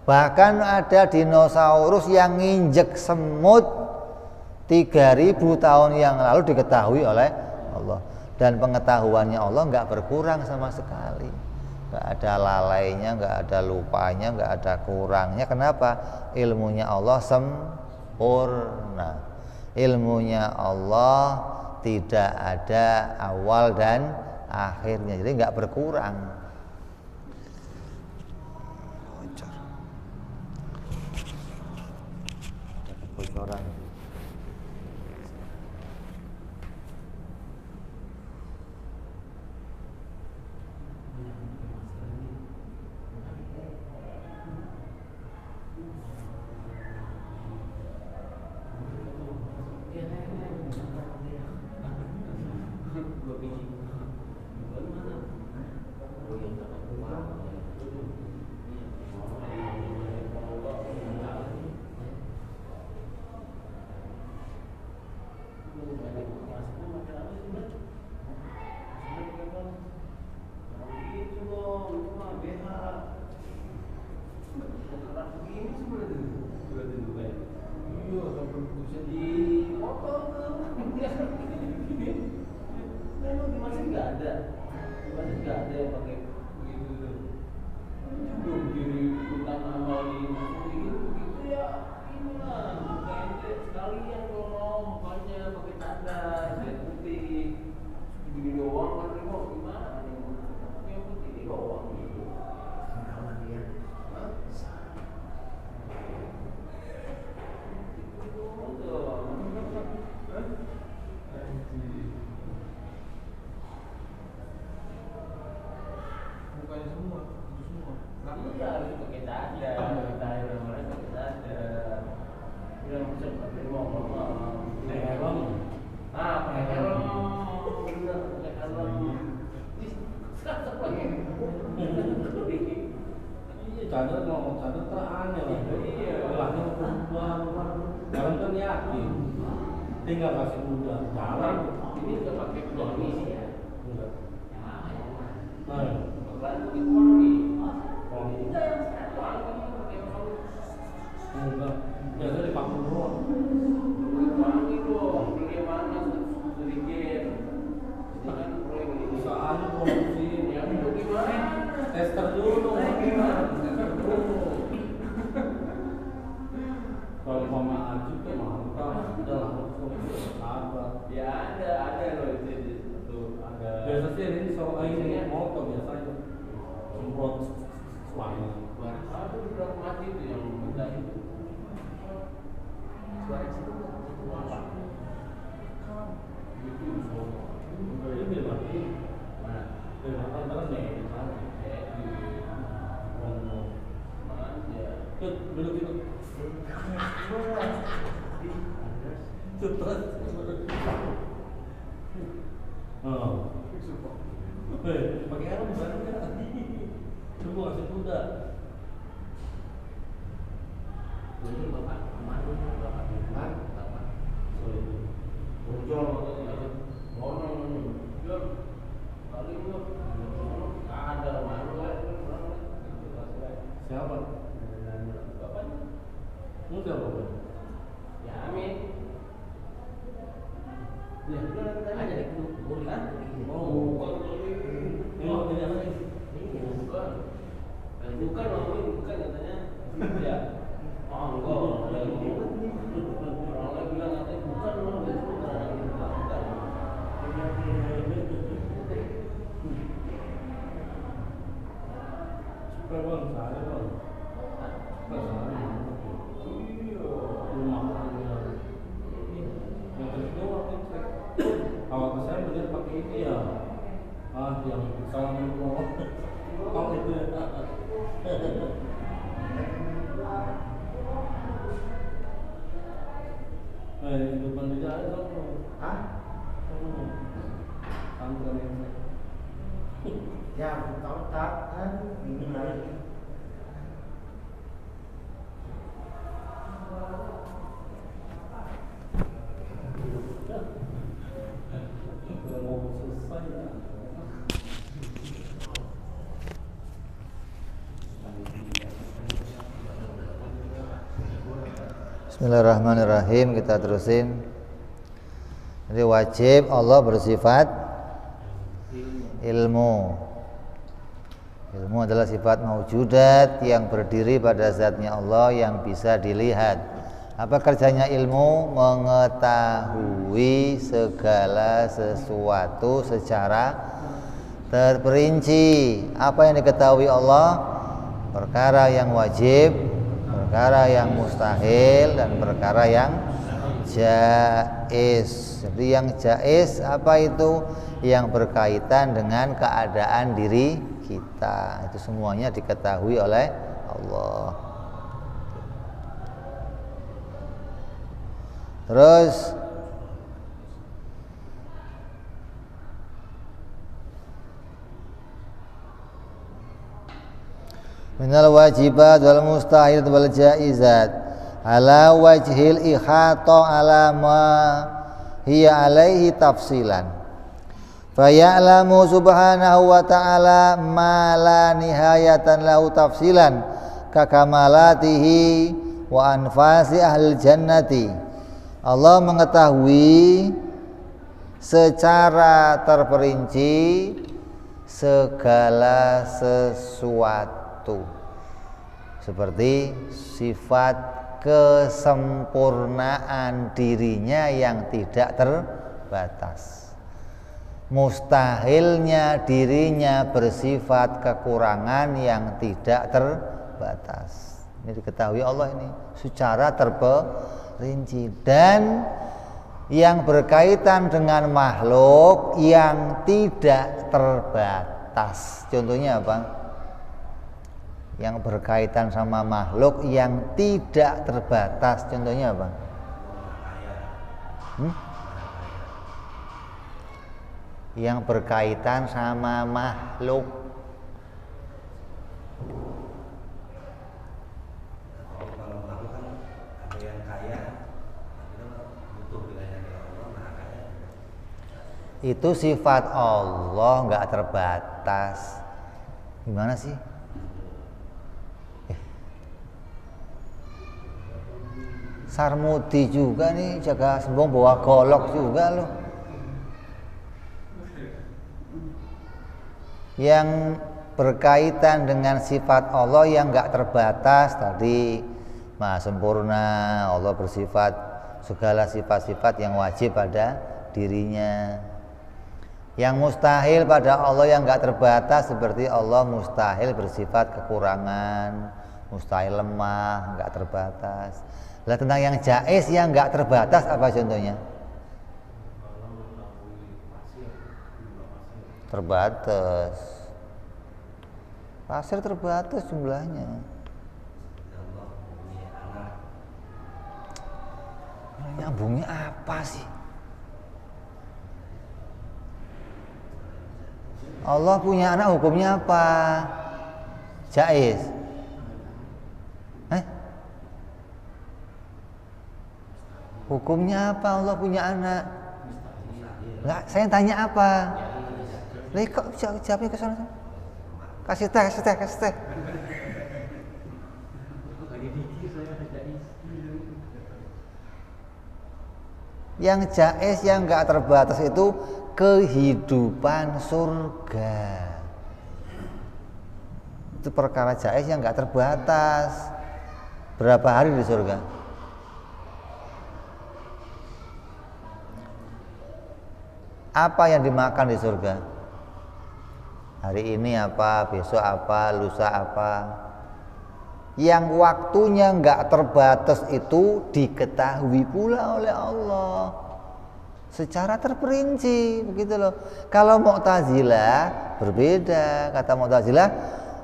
[SPEAKER 1] Bahkan ada dinosaurus yang nginjek semut 3000 tahun yang lalu diketahui oleh Allah. Dan pengetahuannya Allah nggak berkurang sama sekali. Nggak ada lalainya, nggak ada lupanya, nggak ada kurangnya. Kenapa? Ilmunya Allah sempurna. Ilmunya Allah tidak ada awal dan akhirnya. Jadi nggak berkurang. Bocoran.
[SPEAKER 2] Tinggal kasih mudah jalan.
[SPEAKER 3] Ini udah pakai penyakit ya?
[SPEAKER 2] Enggak.
[SPEAKER 3] Nah, bantu wangi.
[SPEAKER 2] Wangi.
[SPEAKER 3] Wangi.
[SPEAKER 2] Enggak. Biasa dipakai doang.
[SPEAKER 3] Wangi dong. Beli mana sedikit. Ini kan proyek ini.
[SPEAKER 2] Soalnya produksi
[SPEAKER 3] Ya itu gimana?
[SPEAKER 2] tester dulu.
[SPEAKER 3] Gimana? Tester dulu.
[SPEAKER 2] Kalau mama aja kan mantap, udah langsung sabar.
[SPEAKER 3] Ya ada loh itu ada.
[SPEAKER 2] Biasa sih ini soal ini motor biasanya semprot wangi.
[SPEAKER 3] Ada beberapa mati itu yang minta itu. Suara situ apa? Itu semua.
[SPEAKER 2] Ini berarti
[SPEAKER 3] Mana?
[SPEAKER 2] antara nih di sana.
[SPEAKER 3] Manja.
[SPEAKER 2] Duduk itu. Stres. Oh. Pakai helm bareng kan? Coba kasih kuda. Ini bapak kemana? Bapak Iman, bapak.
[SPEAKER 3] Muncul ngomong Jun kali itu ada malu
[SPEAKER 2] Siapa?
[SPEAKER 3] bapaknya
[SPEAKER 2] Enggak bapak.
[SPEAKER 3] ya Amin
[SPEAKER 2] Ya, ada di kubur.
[SPEAKER 3] oh bukan
[SPEAKER 2] Ini apa nih?
[SPEAKER 3] bukan bukan bukan katanya ya oh enggak ada yang ngomong orang lain bilang katanya bukan orang itu bukan
[SPEAKER 2] Supaya bang, saya bang. Awal saya melihat pakai ini ya, yang salaman keluar, kalau itu ya. Depan dia ada dong. Antara ini.
[SPEAKER 1] Ya, tahu tak kan ini lagi. Bismillahirrahmanirrahim, kita terusin. Jadi wajib Allah bersifat ilmu. Ilmu adalah sifat maujudat yang berdiri pada zatnya Allah yang bisa dilihat. Apa kerjanya ilmu? Mengetahui segala sesuatu secara terperinci. Apa yang diketahui Allah? Perkara yang wajib, perkara yang mustahil, dan perkara yang jaiz. Jadi yang jaiz apa itu? Yang berkaitan dengan keadaan diri kita. Itu semuanya diketahui oleh Allah. Terus minal wajibat wal mustahil wal jaizat ala wajhil ihata ala ma hiya alaihi tafsilan faya'lamu subhanahu wa ta'ala ma la nihayatan lahu tafsilan kakamalatihi wa anfasi ahlil jannati. Allah mengetahui secara terperinci segala sesuatu, seperti sifat kesempurnaan dirinya yang tidak terbatas, mustahilnya dirinya bersifat kekurangan yang tidak terbatas. Ini diketahui Allah ini secara terperinci. Dan yang berkaitan dengan makhluk yang tidak terbatas. Contohnya apa? Yang berkaitan sama makhluk yang tidak terbatas. Contohnya apa? Yang berkaitan sama makhluk. Itu sifat Allah nggak terbatas. Gimana sih? Sarmudi juga nih, jaga sembong bawa golok juga loh. Yang berkaitan dengan sifat Allah yang nggak terbatas tadi, Maha sempurna, Allah bersifat segala sifat-sifat yang wajib pada dirinya. Yang mustahil pada Allah yang enggak terbatas, seperti Allah mustahil bersifat kekurangan, mustahil lemah, enggak terbatas. Lah tentang yang jaiz yang enggak terbatas apa contohnya? Terbatas. Pasir terbatas jumlahnya. Nyambungnya apa sih? Allah punya anak, hukumnya apa? Jaiz. Hukumnya apa Allah punya anak? Enggak, saya tanya apa? Lah kok jawabnya ke sana? Kasih teh. Yang jais yang enggak terbatas itu kehidupan surga. Itu perkara jais yang enggak terbatas. Berapa hari di surga? Apa yang dimakan di surga? Hari ini apa, besok apa, lusa apa? Yang waktunya enggak terbatas itu diketahui pula oleh Allah secara terperinci, begitu loh. Kalau Mu'tazilah berbeda. Kata Mu'tazilah,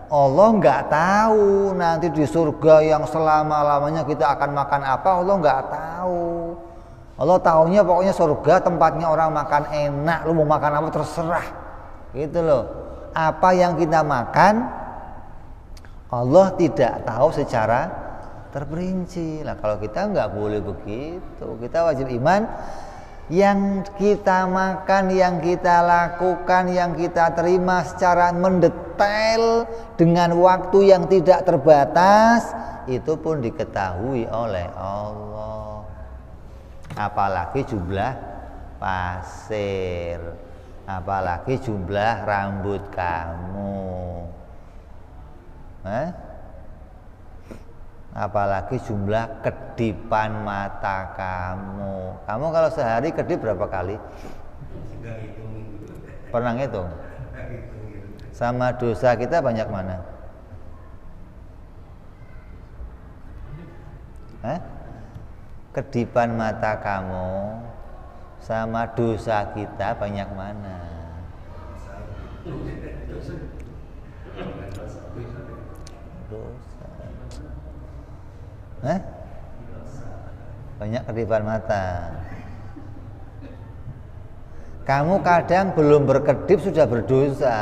[SPEAKER 1] Allah enggak tahu nanti di surga yang selama-lamanya kita akan makan apa, Allah enggak tahu. Allah tahunya pokoknya surga tempatnya orang makan enak, lu mau makan apa terserah, gitu loh. Apa yang kita makan Allah tidak tahu secara terperinci. Nah kalau kita nggak boleh begitu, kita wajib iman. Yang kita makan, yang kita lakukan, yang kita terima secara mendetail dengan waktu yang tidak terbatas, itu pun diketahui oleh Allah. Apalagi jumlah pasir, apalagi jumlah rambut kamu, apalagi jumlah kedipan mata kamu. Kamu kalau sehari kedip berapa kali? Pernah ngitung? Sama dosa kita banyak mana? Kedipan mata kamu sama dosa kita banyak mana? Dosa. Banyak kedipan mata. Kamu kadang belum berkedip sudah berdosa.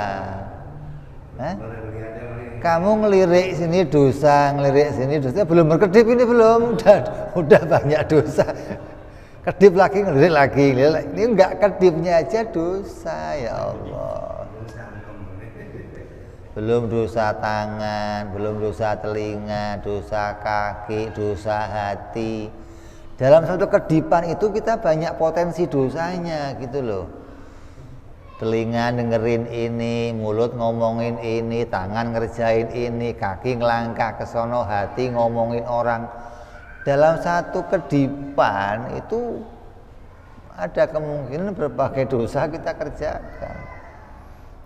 [SPEAKER 1] Kamu ngelirik sini dosa, ngelirik sini dosa, belum berkedip ini belum, udah banyak dosa. Kedip lagi, ngelirik lagi, ini enggak kedipnya aja dosa, ya Allah. Belum dosa tangan, belum dosa telinga, dosa kaki, dosa hati. Dalam satu kedipan itu kita banyak potensi dosanya, gitu loh. Telinga dengerin ini, mulut ngomongin ini, tangan ngerjain ini, kaki ngelangkah ke sono, hati ngomongin orang. Dalam satu kedipan itu ada kemungkinan berbagai dosa kita kerjakan.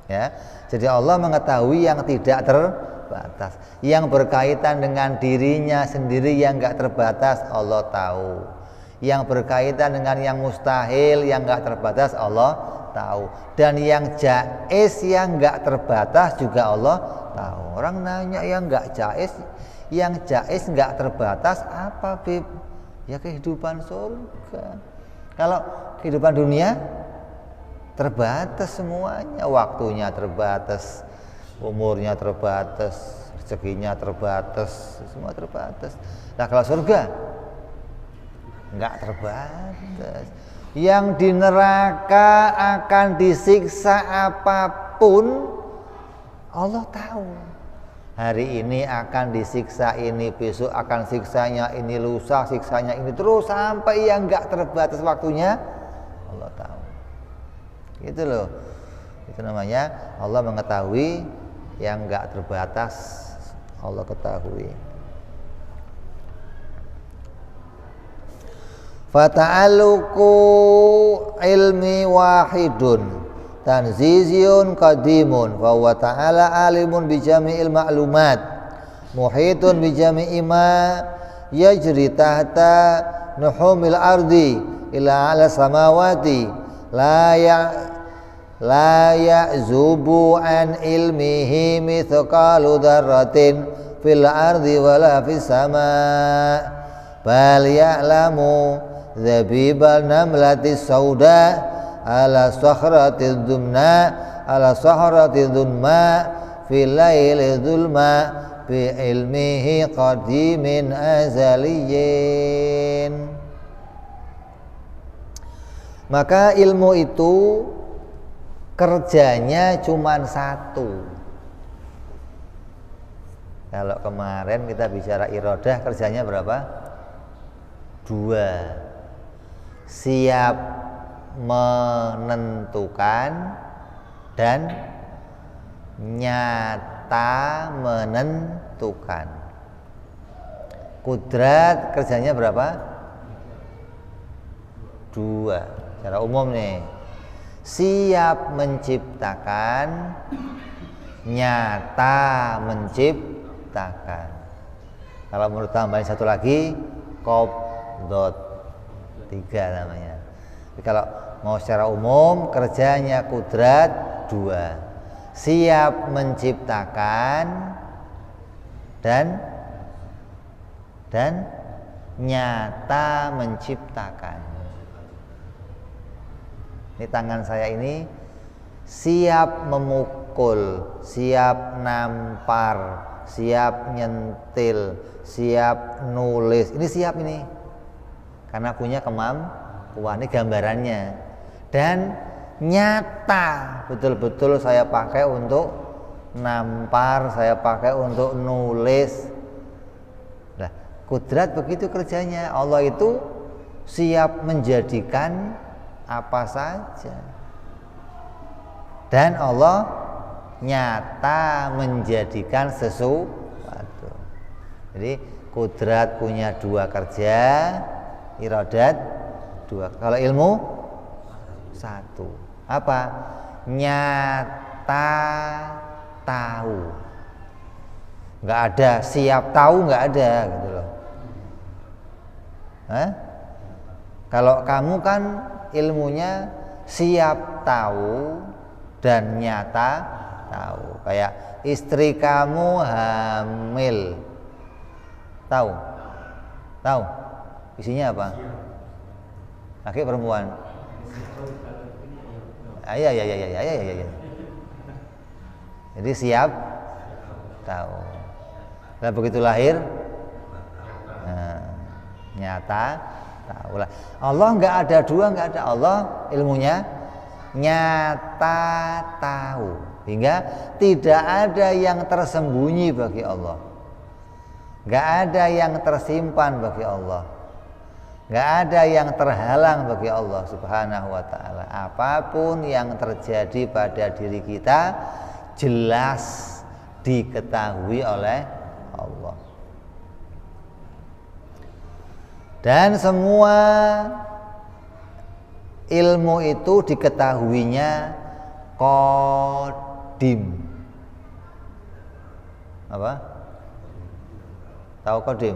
[SPEAKER 1] Ya, jadi Allah mengetahui yang tidak terbatas, yang berkaitan dengan dirinya sendiri yang enggak terbatas Allah tahu, yang berkaitan dengan yang mustahil yang enggak terbatas Allah tahu, dan yang jais yang enggak terbatas juga Allah tahu. Orang nanya yang enggak jais, yang jais enggak terbatas apa, Bib? Ya kehidupan surga. Kalau kehidupan dunia terbatas semuanya, waktunya terbatas, umurnya terbatas, rezekinya terbatas, semua terbatas. Nah kalau surga enggak terbatas. Yang di neraka akan disiksa apapun Allah tahu. Hari ini akan disiksa ini, besok akan siksanya ini, lusa siksanya ini, terus sampai yang enggak terbatas waktunya Allah tahu. Gitu loh. Itu namanya Allah mengetahui yang enggak terbatas Allah ketahui. Fata'alluqu ilmi wahidun tanziziyun qadimun fa huwa ta'ala alimun bi jami'il ma'lumat muhitun bi jami'i ma yajri tahta nuhumil ardi ila ala samawati la ya'zubu an ilmihi mithqalu dzarratin fil ardi wala fis sama' bal ya'lamu zabibal namlati sauda ala sahrati dhumna ala sahrati dhumma fil laili dhulma bi ilmihi qadimin azaliyin. Maka ilmu itu kerjanya cuma satu. Kalau kemarin kita bicara irodah, kerjanya berapa? 2. Siap menentukan dan nyata menentukan. Kudrat kerjanya berapa? 2. Secara umum nih, siap menciptakan, nyata menciptakan. Kalau menurut tambahin satu lagi, qabdot, 3 namanya. Jadi kalau mau secara umum, kerjanya kudrat 2. Siap menciptakan dan nyata menciptakan. Ini tangan saya ini siap memukul, siap nampar, siap nyentil, siap nulis. Ini siap ini, karena punya kemampuan. Ini gambarannya. Dan nyata, betul-betul saya pakai untuk nampar, saya pakai untuk nulis. Nah, kudrat begitu kerjanya. Allah itu siap menjadikan apa saja, dan Allah nyata menjadikan sesuatu. Jadi kudrat punya 2 kerja, iradat 2. Kalau ilmu 1. Apa? Nyata tahu. Nggak ada siap tahu, nggak ada gitu loh. Kalau kamu kan ilmunya siap tahu dan nyata tahu. Kayak istri kamu hamil, tahu isinya apa? Laki perempuan? Iya. Jadi siap tahu. Dan begitu lahir, nyata tahu lah. Allah nggak ada 2, nggak ada. Allah ilmunya nyata tahu, hingga tidak ada yang tersembunyi bagi Allah, nggak ada yang tersimpan bagi Allah, nggak ada yang terhalang bagi Allah Subhanahu wa ta'ala. Apapun yang terjadi pada diri kita jelas diketahui oleh Allah. Dan semua ilmu itu diketahuinya qadim. Apa? Tahu qadim?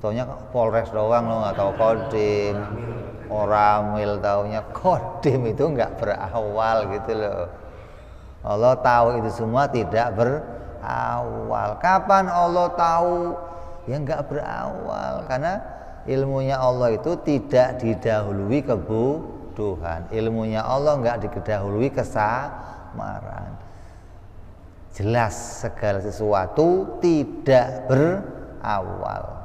[SPEAKER 1] Taunya Polres doang, lo nggak tahu qadim. Oramil taunya qadim itu nggak berawal gitu loh. Allah tahu itu semua tidak berawal. Kapan Allah tahu? Ya nggak berawal, karena ilmunya Allah itu tidak didahului kebodohan. Ilmunya Allah nggak didahului kesamaran. Jelas segala sesuatu tidak berawal.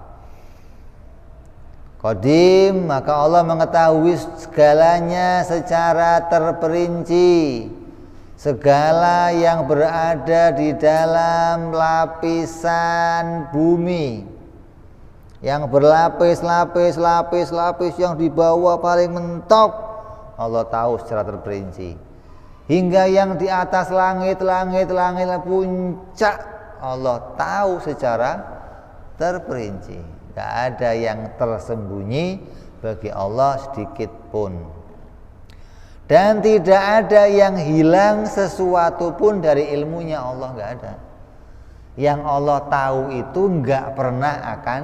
[SPEAKER 1] Qadim, maka Allah mengetahui segalanya secara terperinci. Segala yang berada di dalam lapisan bumi, yang berlapis-lapis yang di bawah paling mentok, Allah tahu secara terperinci. Hingga yang di atas langit puncak, Allah tahu secara terperinci. Tidak ada yang tersembunyi bagi Allah sedikit pun. Dan tidak ada yang hilang sesuatu pun dari ilmunya Allah, nggak ada. Yang Allah tahu itu nggak pernah akan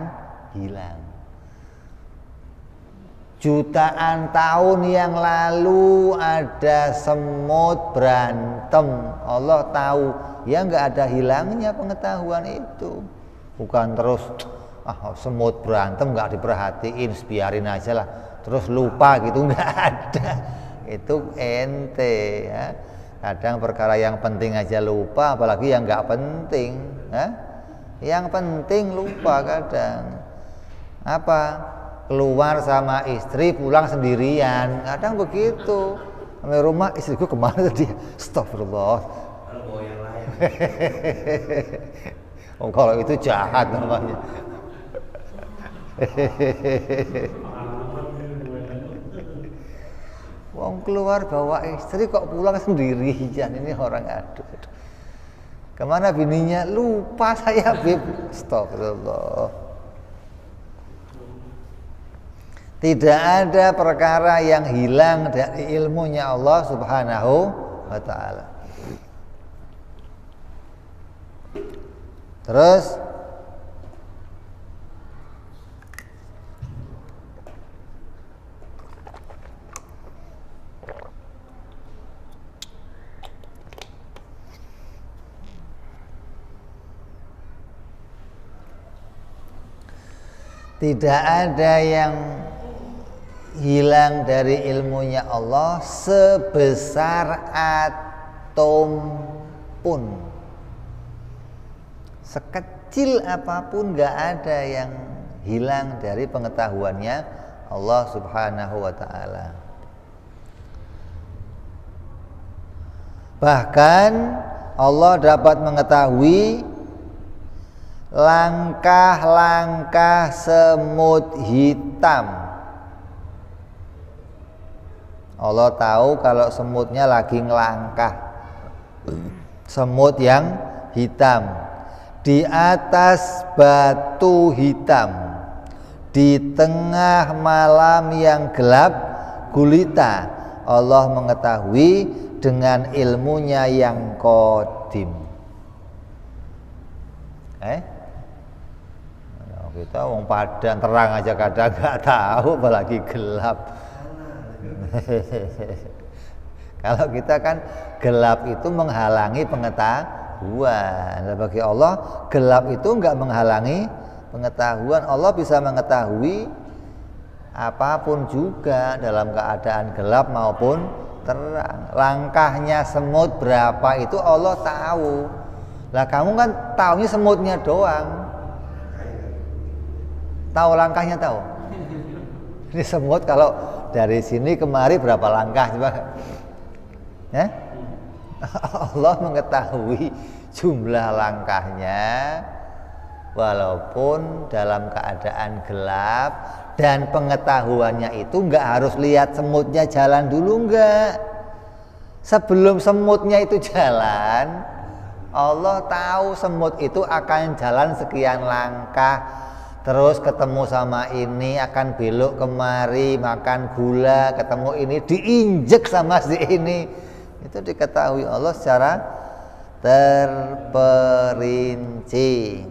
[SPEAKER 1] hilang. Jutaan tahun yang lalu ada semut berantem, Allah tahu, ya nggak ada hilangnya pengetahuan itu. Bukan terus semut berantem nggak diperhatiin, biarin aja lah, terus lupa gitu, nggak ada. Itu ente ya. Kadang perkara yang penting aja lupa, apalagi yang nggak penting ya? Yang penting lupa kadang. Apa? keluar sama istri pulang sendirian, kadang begitu. Sampai rumah istriku kemana tadi? Astagfirullah.
[SPEAKER 3] Kalau bawa yang lain.
[SPEAKER 1] Oh, kalau itu jahat namanya. Wong keluar bawa istri kok pulang sendirian, ini orang aduh. Kemana bininya? Lupa saya, Beb. Astagfirullah. Tidak ada perkara yang hilang dari ilmunya Allah Subhanahu wa ta'ala. Terus tidak ada yang hilang dari ilmunya Allah sebesar atom pun, sekecil apapun gak ada yang hilang dari pengetahuannya Allah Subhanahu wa ta'ala. Bahkan Allah dapat mengetahui langkah-langkah semut hitam. Allah tahu kalau semutnya lagi ngelangkah, semut yang hitam di atas batu hitam di tengah malam yang gelap gulita. Allah mengetahui dengan ilmunya yang qadim. Kita wong Padang terang aja kadang nggak tahu, apalagi gelap. Kalau kita kan gelap itu menghalangi pengetahuan. Bagi Allah gelap itu enggak menghalangi pengetahuan. Allah bisa mengetahui apapun juga dalam keadaan gelap maupun terang. Langkahnya semut berapa itu Allah tahu. Lah kamu kan taunya semutnya doang. Tahu langkahnya tahu. Ini semut kalau dari sini kemari berapa langkah coba? Ya? Allah mengetahui jumlah langkahnya walaupun dalam keadaan gelap, dan pengetahuannya itu enggak harus lihat semutnya jalan dulu, enggak. Sebelum semutnya itu jalan, Allah tahu semut itu akan jalan sekian langkah. Terus ketemu sama ini akan belok kemari makan gula, ketemu ini diinjek sama si ini. Itu diketahui Allah secara terperinci.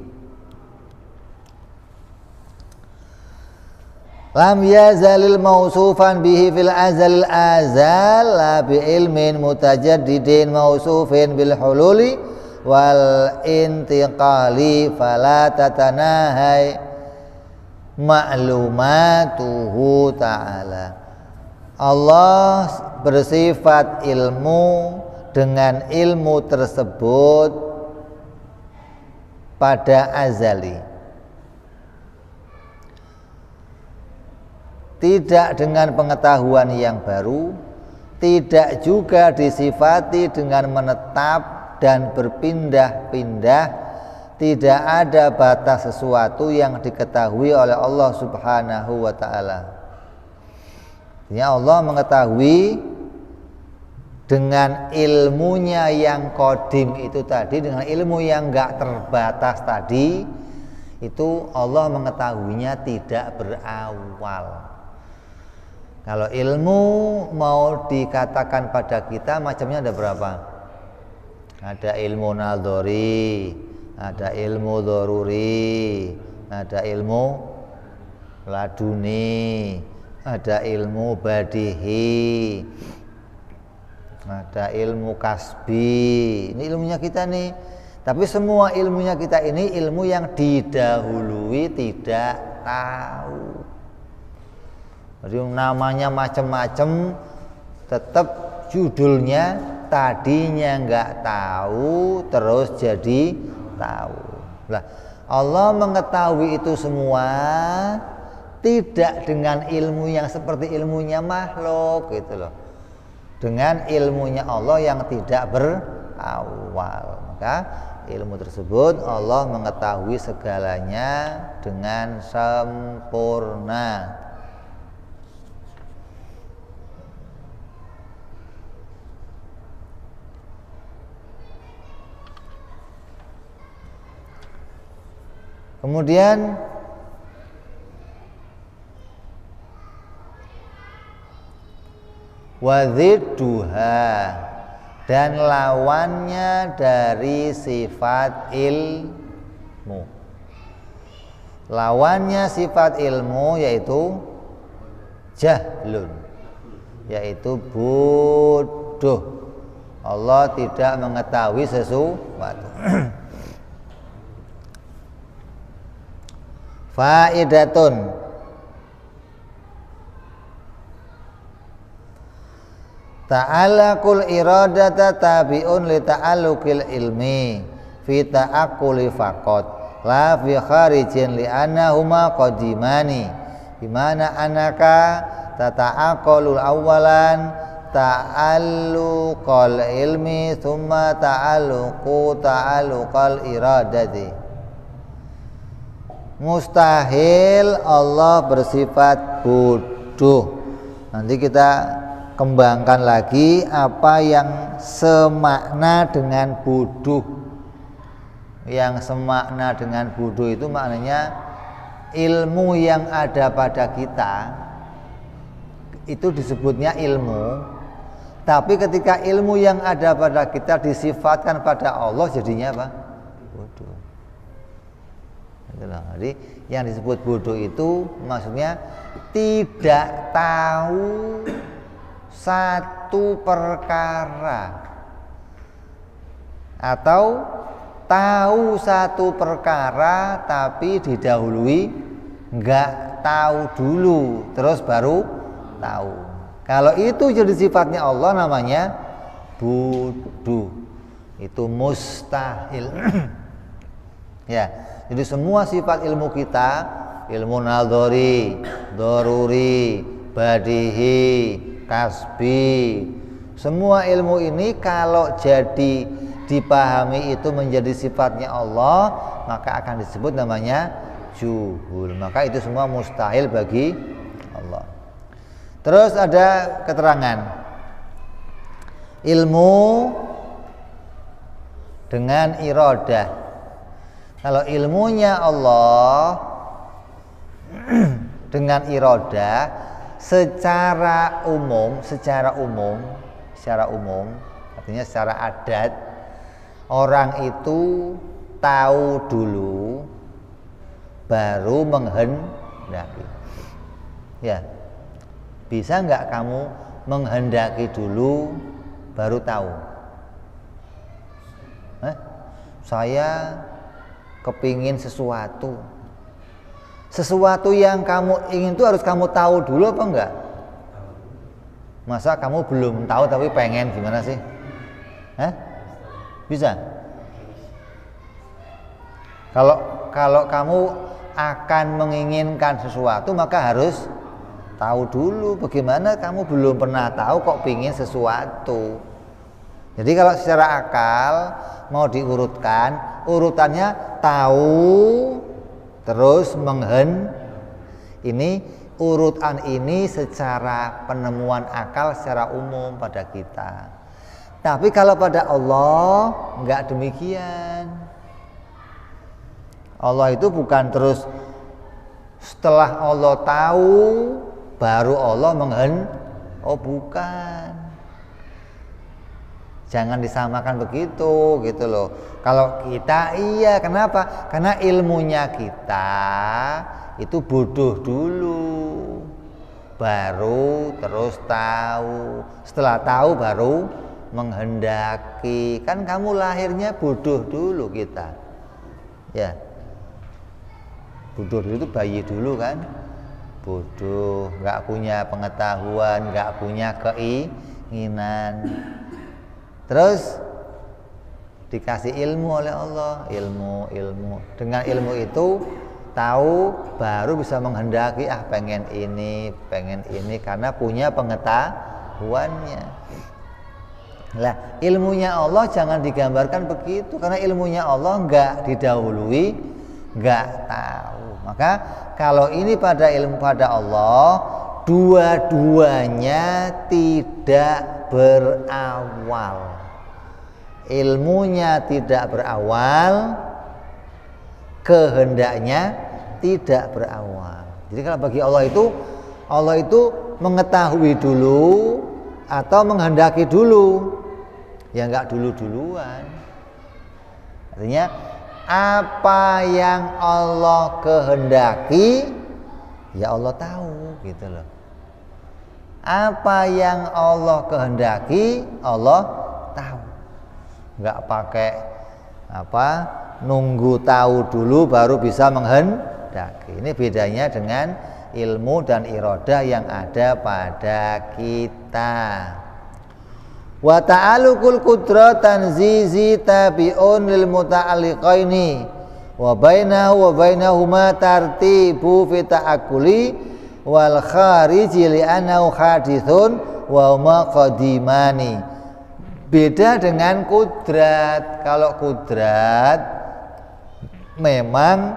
[SPEAKER 1] Lam yazalil mausufan bihi fil azalil azal la bi ilmin mutajaddidin mausufin bil hululi wal intiqali fala tatanahai ma'lumatuhu ta'ala. Allah bersifat ilmu dengan ilmu tersebut pada azali, tidak dengan pengetahuan yang baru, tidak juga disifati dengan menetap dan berpindah-pindah. Tidak ada batas sesuatu yang diketahui oleh Allah Subhanahu wa ta'ala. Ya, Allah mengetahui dengan ilmunya yang qadim itu tadi, dengan ilmu yang enggak terbatas tadi, itu Allah mengetahuinya tidak berawal. Kalau ilmu mau dikatakan pada kita macamnya ada berapa? Ada ilmu nadhari, ada ilmu doruri, ada ilmu laduni, ada ilmu badihi, ada ilmu kasbi. Ini ilmunya kita nih. Tapi semua ilmunya kita ini ilmu yang didahului tidak tahu. Jadi namanya macam-macam, tetap judulnya tadinya nggak tahu terus jadi tahu. Lah, Allah mengetahui itu semua tidak dengan ilmu yang seperti ilmunya makhluk gitu loh, dengan ilmunya Allah yang tidak berawal. Maka ilmu tersebut Allah mengetahui segalanya dengan sempurna. Kemudian wadzidduha, dan lawannya dari sifat ilmu. Lawannya sifat ilmu yaitu jahlun, yaitu bodoh. Allah tidak mengetahui sesuatu. Faidatun, ta'allaqul iradata tabi'un li ta'alluqil ilmi fi ta'aqquli faqat la fi kharijin li annahuma qadimani, bimana anaka tata'aqqalul awalan ta'alluqal ilmi thumma ta'alluqal iradati. Mustahil Allah bersifat bodoh. Nanti kita kembangkan lagi apa yang semakna dengan bodoh. Yang semakna dengan bodoh itu maknanya ilmu yang ada pada kita itu disebutnya ilmu, tapi ketika ilmu yang ada pada kita disifatkan pada Allah jadinya apa? Bodoh. Jadi yang disebut bodoh itu maksudnya tidak tahu satu perkara atau tahu satu perkara tapi didahului enggak tahu dulu terus baru tahu. Kalau itu jadi sifatnya Allah namanya bodoh. Itu mustahil. Ya, jadi semua sifat ilmu kita, ilmu nadhari, daruri, badihi, kasbi, semua ilmu ini kalau jadi dipahami itu menjadi sifatnya Allah, maka akan disebut namanya juhul. Maka itu semua mustahil bagi Allah. Terus ada keterangan ilmu dengan iradah. Kalau ilmunya Allah dengan iradah secara umum, artinya secara adat orang itu tahu dulu baru menghendaki. Ya, bisa nggak kamu menghendaki dulu baru tahu? Saya kepingin sesuatu yang kamu ingin itu harus kamu tahu dulu apa enggak? Masa kamu belum tahu tapi pengen, gimana sih? Bisa? Kalau kamu akan menginginkan sesuatu maka harus tahu dulu. Bagaimana kamu belum pernah tahu kok pingin sesuatu? Jadi kalau secara akal mau diurutkan, urutannya tahu terus ini urutan ini secara penemuan akal secara umum pada kita. Tapi kalau pada Allah enggak demikian. Allah itu bukan terus setelah Allah tahu baru Allah bukan. Jangan disamakan begitu gitu loh. Kalau kita iya, kenapa? Karena ilmunya kita itu bodoh dulu, baru terus tahu. Setelah tahu baru menghendaki. Kan kamu lahirnya bodoh dulu kita. Ya. Bodoh dulu itu bayi dulu kan. Bodoh, nggak punya pengetahuan, nggak punya keinginan. Terus dikasih ilmu oleh Allah, ilmu. Dengan ilmu itu tahu baru bisa menghendaki pengen ini karena punya pengetahuannya. Lah, ilmunya Allah jangan digambarkan begitu, karena ilmunya Allah enggak didahului, enggak tahu. Maka kalau ini pada ilmu pada Allah, dua-duanya tidak berawal. Ilmunya tidak berawal, kehendaknya tidak berawal. Jadi kalau bagi Allah itu mengetahui dulu atau menghendaki dulu, ya enggak dulu-duluan. Artinya apa yang Allah kehendaki, ya Allah tahu, gitu loh. Apa yang Allah kehendaki, Allah tahu. Enggak pakai nunggu tahu dulu baru bisa menghendaki. Ini bedanya dengan ilmu dan iradah yang ada pada kita. Wa ta'alluqul qudrah tanzizi tabi'un lil muta'alliqaini wa bainahu wa bainahuma tartibu fi ta'akkuli wal khariji li'annahu hadithun wa huma qadimani. Beda dengan kudrat. Kalau kudrat memang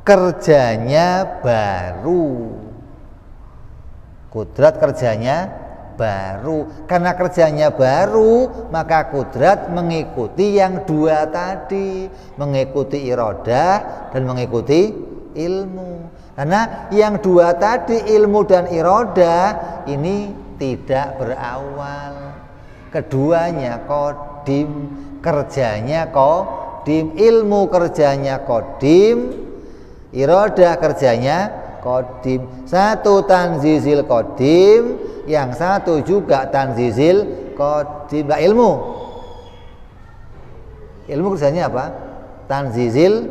[SPEAKER 1] kerjanya baru. Kudrat kerjanya baru. Karena kerjanya baru, maka kudrat mengikuti yang dua tadi, mengikuti iradah dan mengikuti ilmu. Karena yang dua tadi, ilmu dan iradah, ini tidak berawal. Keduanya qadim, kerjanya qadim, ilmu kerjanya qadim, iradah kerjanya qadim. Satu tanzizil qadim, yang satu juga tanzizil qadim. Nah, ilmu kerjanya apa? Tanzizil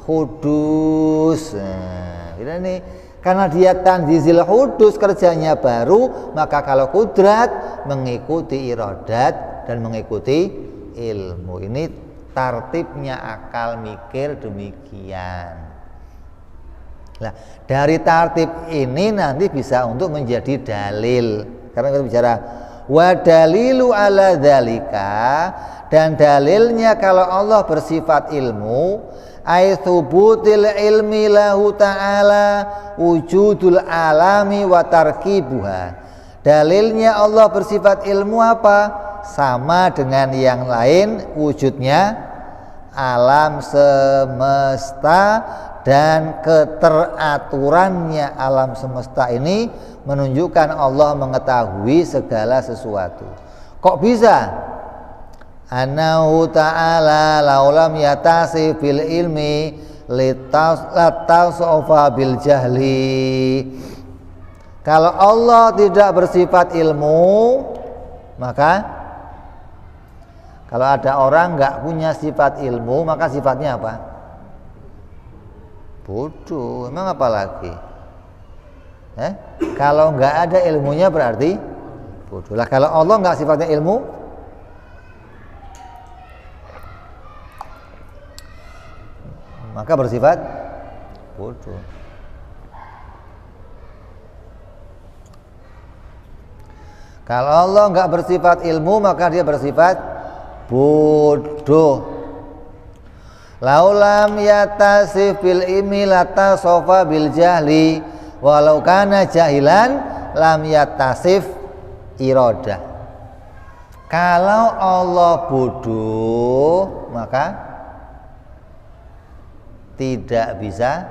[SPEAKER 1] hudus. Nah, ini karena dia tanzizil hudus, kerjanya baru, maka kalau kudrat mengikuti iradat dan mengikuti ilmu. Ini tartibnya akal mikir demikian. Nah, dari tartib ini nanti bisa untuk menjadi dalil. Karena kita bicara wa dalilu ala dzalika, dan dalilnya kalau Allah bersifat ilmu, ay thubutil ilmi lahu ta'ala wujudul alami wa tarkibuha. Dalilnya Allah bersifat ilmu apa? Sama dengan yang lain, wujudnya alam semesta dan keteraturannya alam semesta ini menunjukkan Allah mengetahui segala sesuatu. Kok bisa? Annahu ta'ala laulam yatasi bil ilmi latasofa bil jahli. Kalau Allah tidak bersifat ilmu, maka kalau ada orang nggak punya sifat ilmu, maka sifatnya apa? Bodoh. Emang apa lagi? Kalau nggak ada ilmunya berarti bodoh. Lah kalau Allah nggak sifatnya ilmu, maka bersifat bodoh. Kalau Allah nggak bersifat ilmu, maka dia bersifat bodoh. Laulam yatasif bil ilmi latasofa bil jahli, walau kana jahilan lam yatasif iradah. Kalau Allah bodoh, maka tidak bisa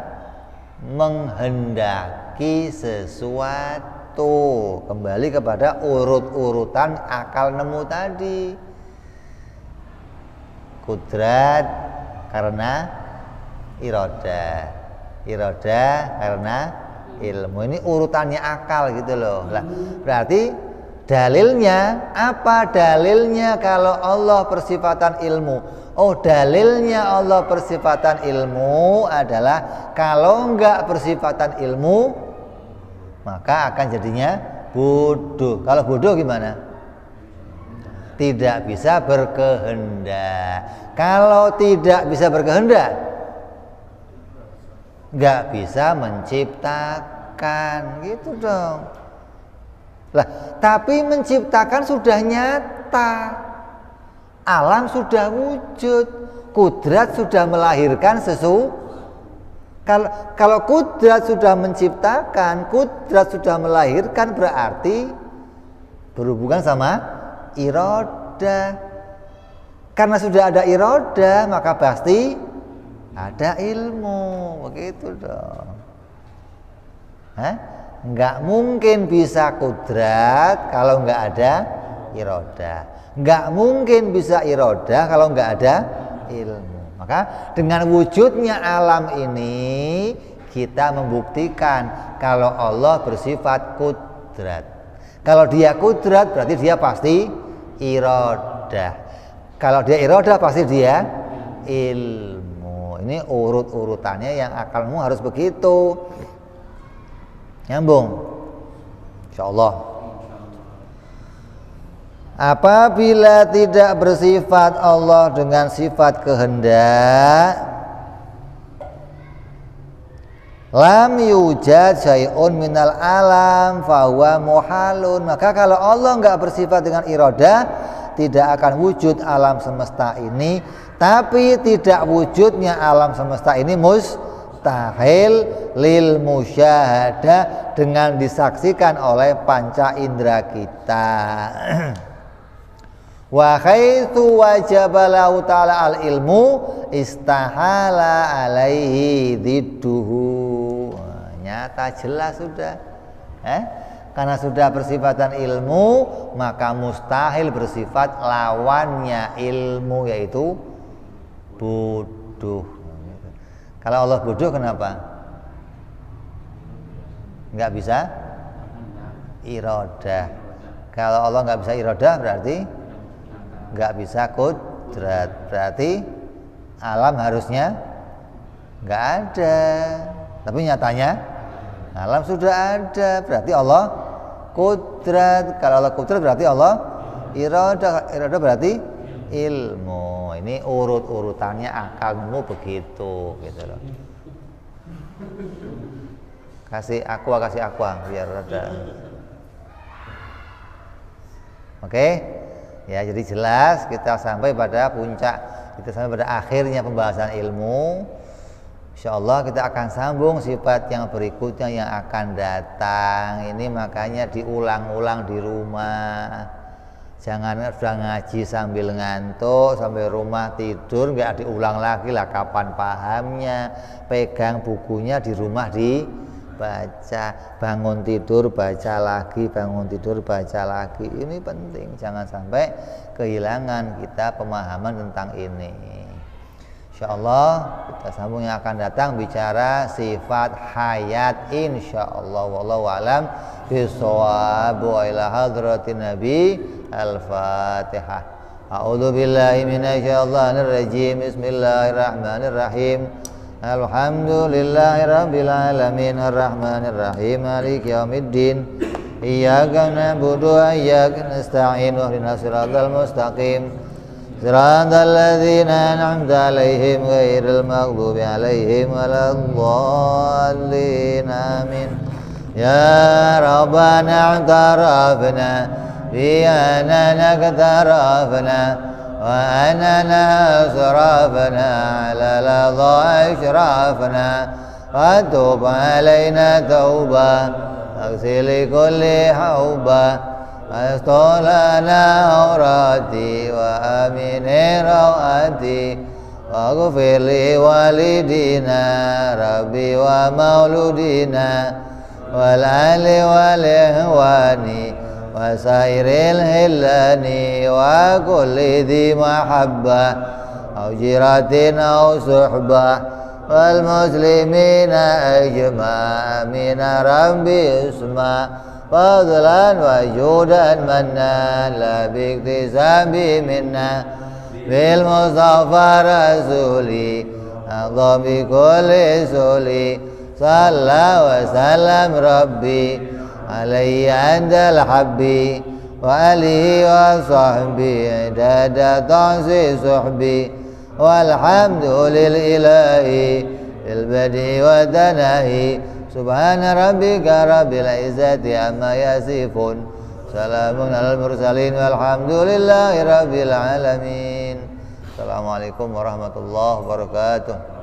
[SPEAKER 1] menghendaki sesuatu. Kembali kepada urut-urutan akal nemu tadi. Kudrat karena iradah, iradah karena ilmu. Ini urutannya akal gitu loh. Lah, berarti dalilnya apa? Dalilnya kalau Allah bersifatan ilmu. Oh, dalilnya Allah bersifatan ilmu adalah kalau enggak bersifatan ilmu, maka akan jadinya bodoh. Kalau bodoh gimana? Tidak bisa berkehendak. Kalau tidak bisa berkehendak, nggak bisa menciptakan, gitu dong. Lah, tapi menciptakan sudah nyata, alam sudah wujud, kudrat sudah melahirkan sesuatu. Kalau kudrat sudah menciptakan, kudrat sudah melahirkan, berarti berhubungan sama iroda. Karena sudah ada iroda, maka pasti ada ilmu, begitu dong. Nggak mungkin bisa kudrat kalau nggak ada iroda. Nggak mungkin bisa iroda kalau nggak ada ilmu. Maka dengan wujudnya alam ini kita membuktikan kalau Allah bersifat kudrat. Kalau dia kudrat berarti dia pasti iroda. Kalau dia iroda pasti dia ilmu. Ini urut-urutannya yang akalmu harus begitu. Nyambung, insyaallah. Apabila tidak bersifat Allah dengan sifat kehendak, lam yujad syai'un minal alam fahuwa muhalun. Maka kalau Allah enggak bersifat dengan iradah, tidak akan wujud alam semesta ini. Tapi tidak wujudnya alam semesta ini mustahil lil musyahadah, dengan disaksikan oleh panca indera kita. Wa haitsu wajaba lahu ta'ala al ilmu istahala alaihi didduhu. Nyata jelas sudah. Karena sudah bersifatan ilmu, maka mustahil bersifat lawannya ilmu, yaitu bodoh. Kalau Allah bodoh kenapa? Nggak bisa iradah. Kalau Allah nggak bisa iradah berarti nggak bisa kudrat, berarti alam harusnya nggak ada. Tapi nyatanya alam sudah ada, berarti Allah kudrat. Kalau Allah kudrat berarti Allah iradah. Iradah berarti ilmu. Ini urut-urutannya akalmu begitu, gitu loh. Kasih aqua biar rada. Oke? Ya, jadi jelas kita sampai pada puncak, kita sampai pada akhirnya pembahasan ilmu. Insyaallah kita akan sambung sifat yang berikutnya yang akan datang. Ini makanya diulang-ulang di rumah. Jangan sudah ngaji sambil ngantuk, sampai rumah tidur nggak diulang lagi lah, kapan pahamnya. Pegang bukunya di rumah dibaca, bangun tidur baca lagi, bangun tidur baca lagi. Ini penting, jangan sampai kehilangan kita pemahaman tentang ini. Insyaallah kita sambung yang akan datang bicara sifat hayat, insyaallah. Wallahu a'lam bishawab. Wa ila hadratin nabi. Al-Fatihah. A'udzu billahi minasyaitonir rajim. Bismillahirrahmanirrahim. Alhamdulillahi rabbil alamin arrahmanir rahim maliki yaumiddin. Iyyaka na'budu wa iyyaka nasta'in ihdinas siratal mustaqim. Siratal ladzina an'amta 'alaihim ghairil maghdubi 'alaihim waladdallin. Amin. Ya Rabbana i'tarafna bi annana qatarafna wa annana asrafna 'ala ladha ashrafna wa tub 'alaina tauba aghsil kulli hauba astolana aurati wa amini rawati wa ghfir li walidina rabbi wa mauludina wal ali wal ihwani wa sairil hillani wa kulli dhi mahabbah au jiratin au suhbah wal muslimina ajma' min rabbi isma' fadlan wa judan manna la biktisabi minna bil mustafa rasuli adhabi kulli suli salla wa salam rabbi alayhi andal habbi wa alihi wa sahbihi dada tansi suhbi walhamdu lil ilahi fil badi wa tanahi. Subhana rabbika rabbil izzati amma yasifun. Salamun alal mursalin walhamdulillahi rabbil alamin. Assalamualaikum warahmatullahi wabarakatuh.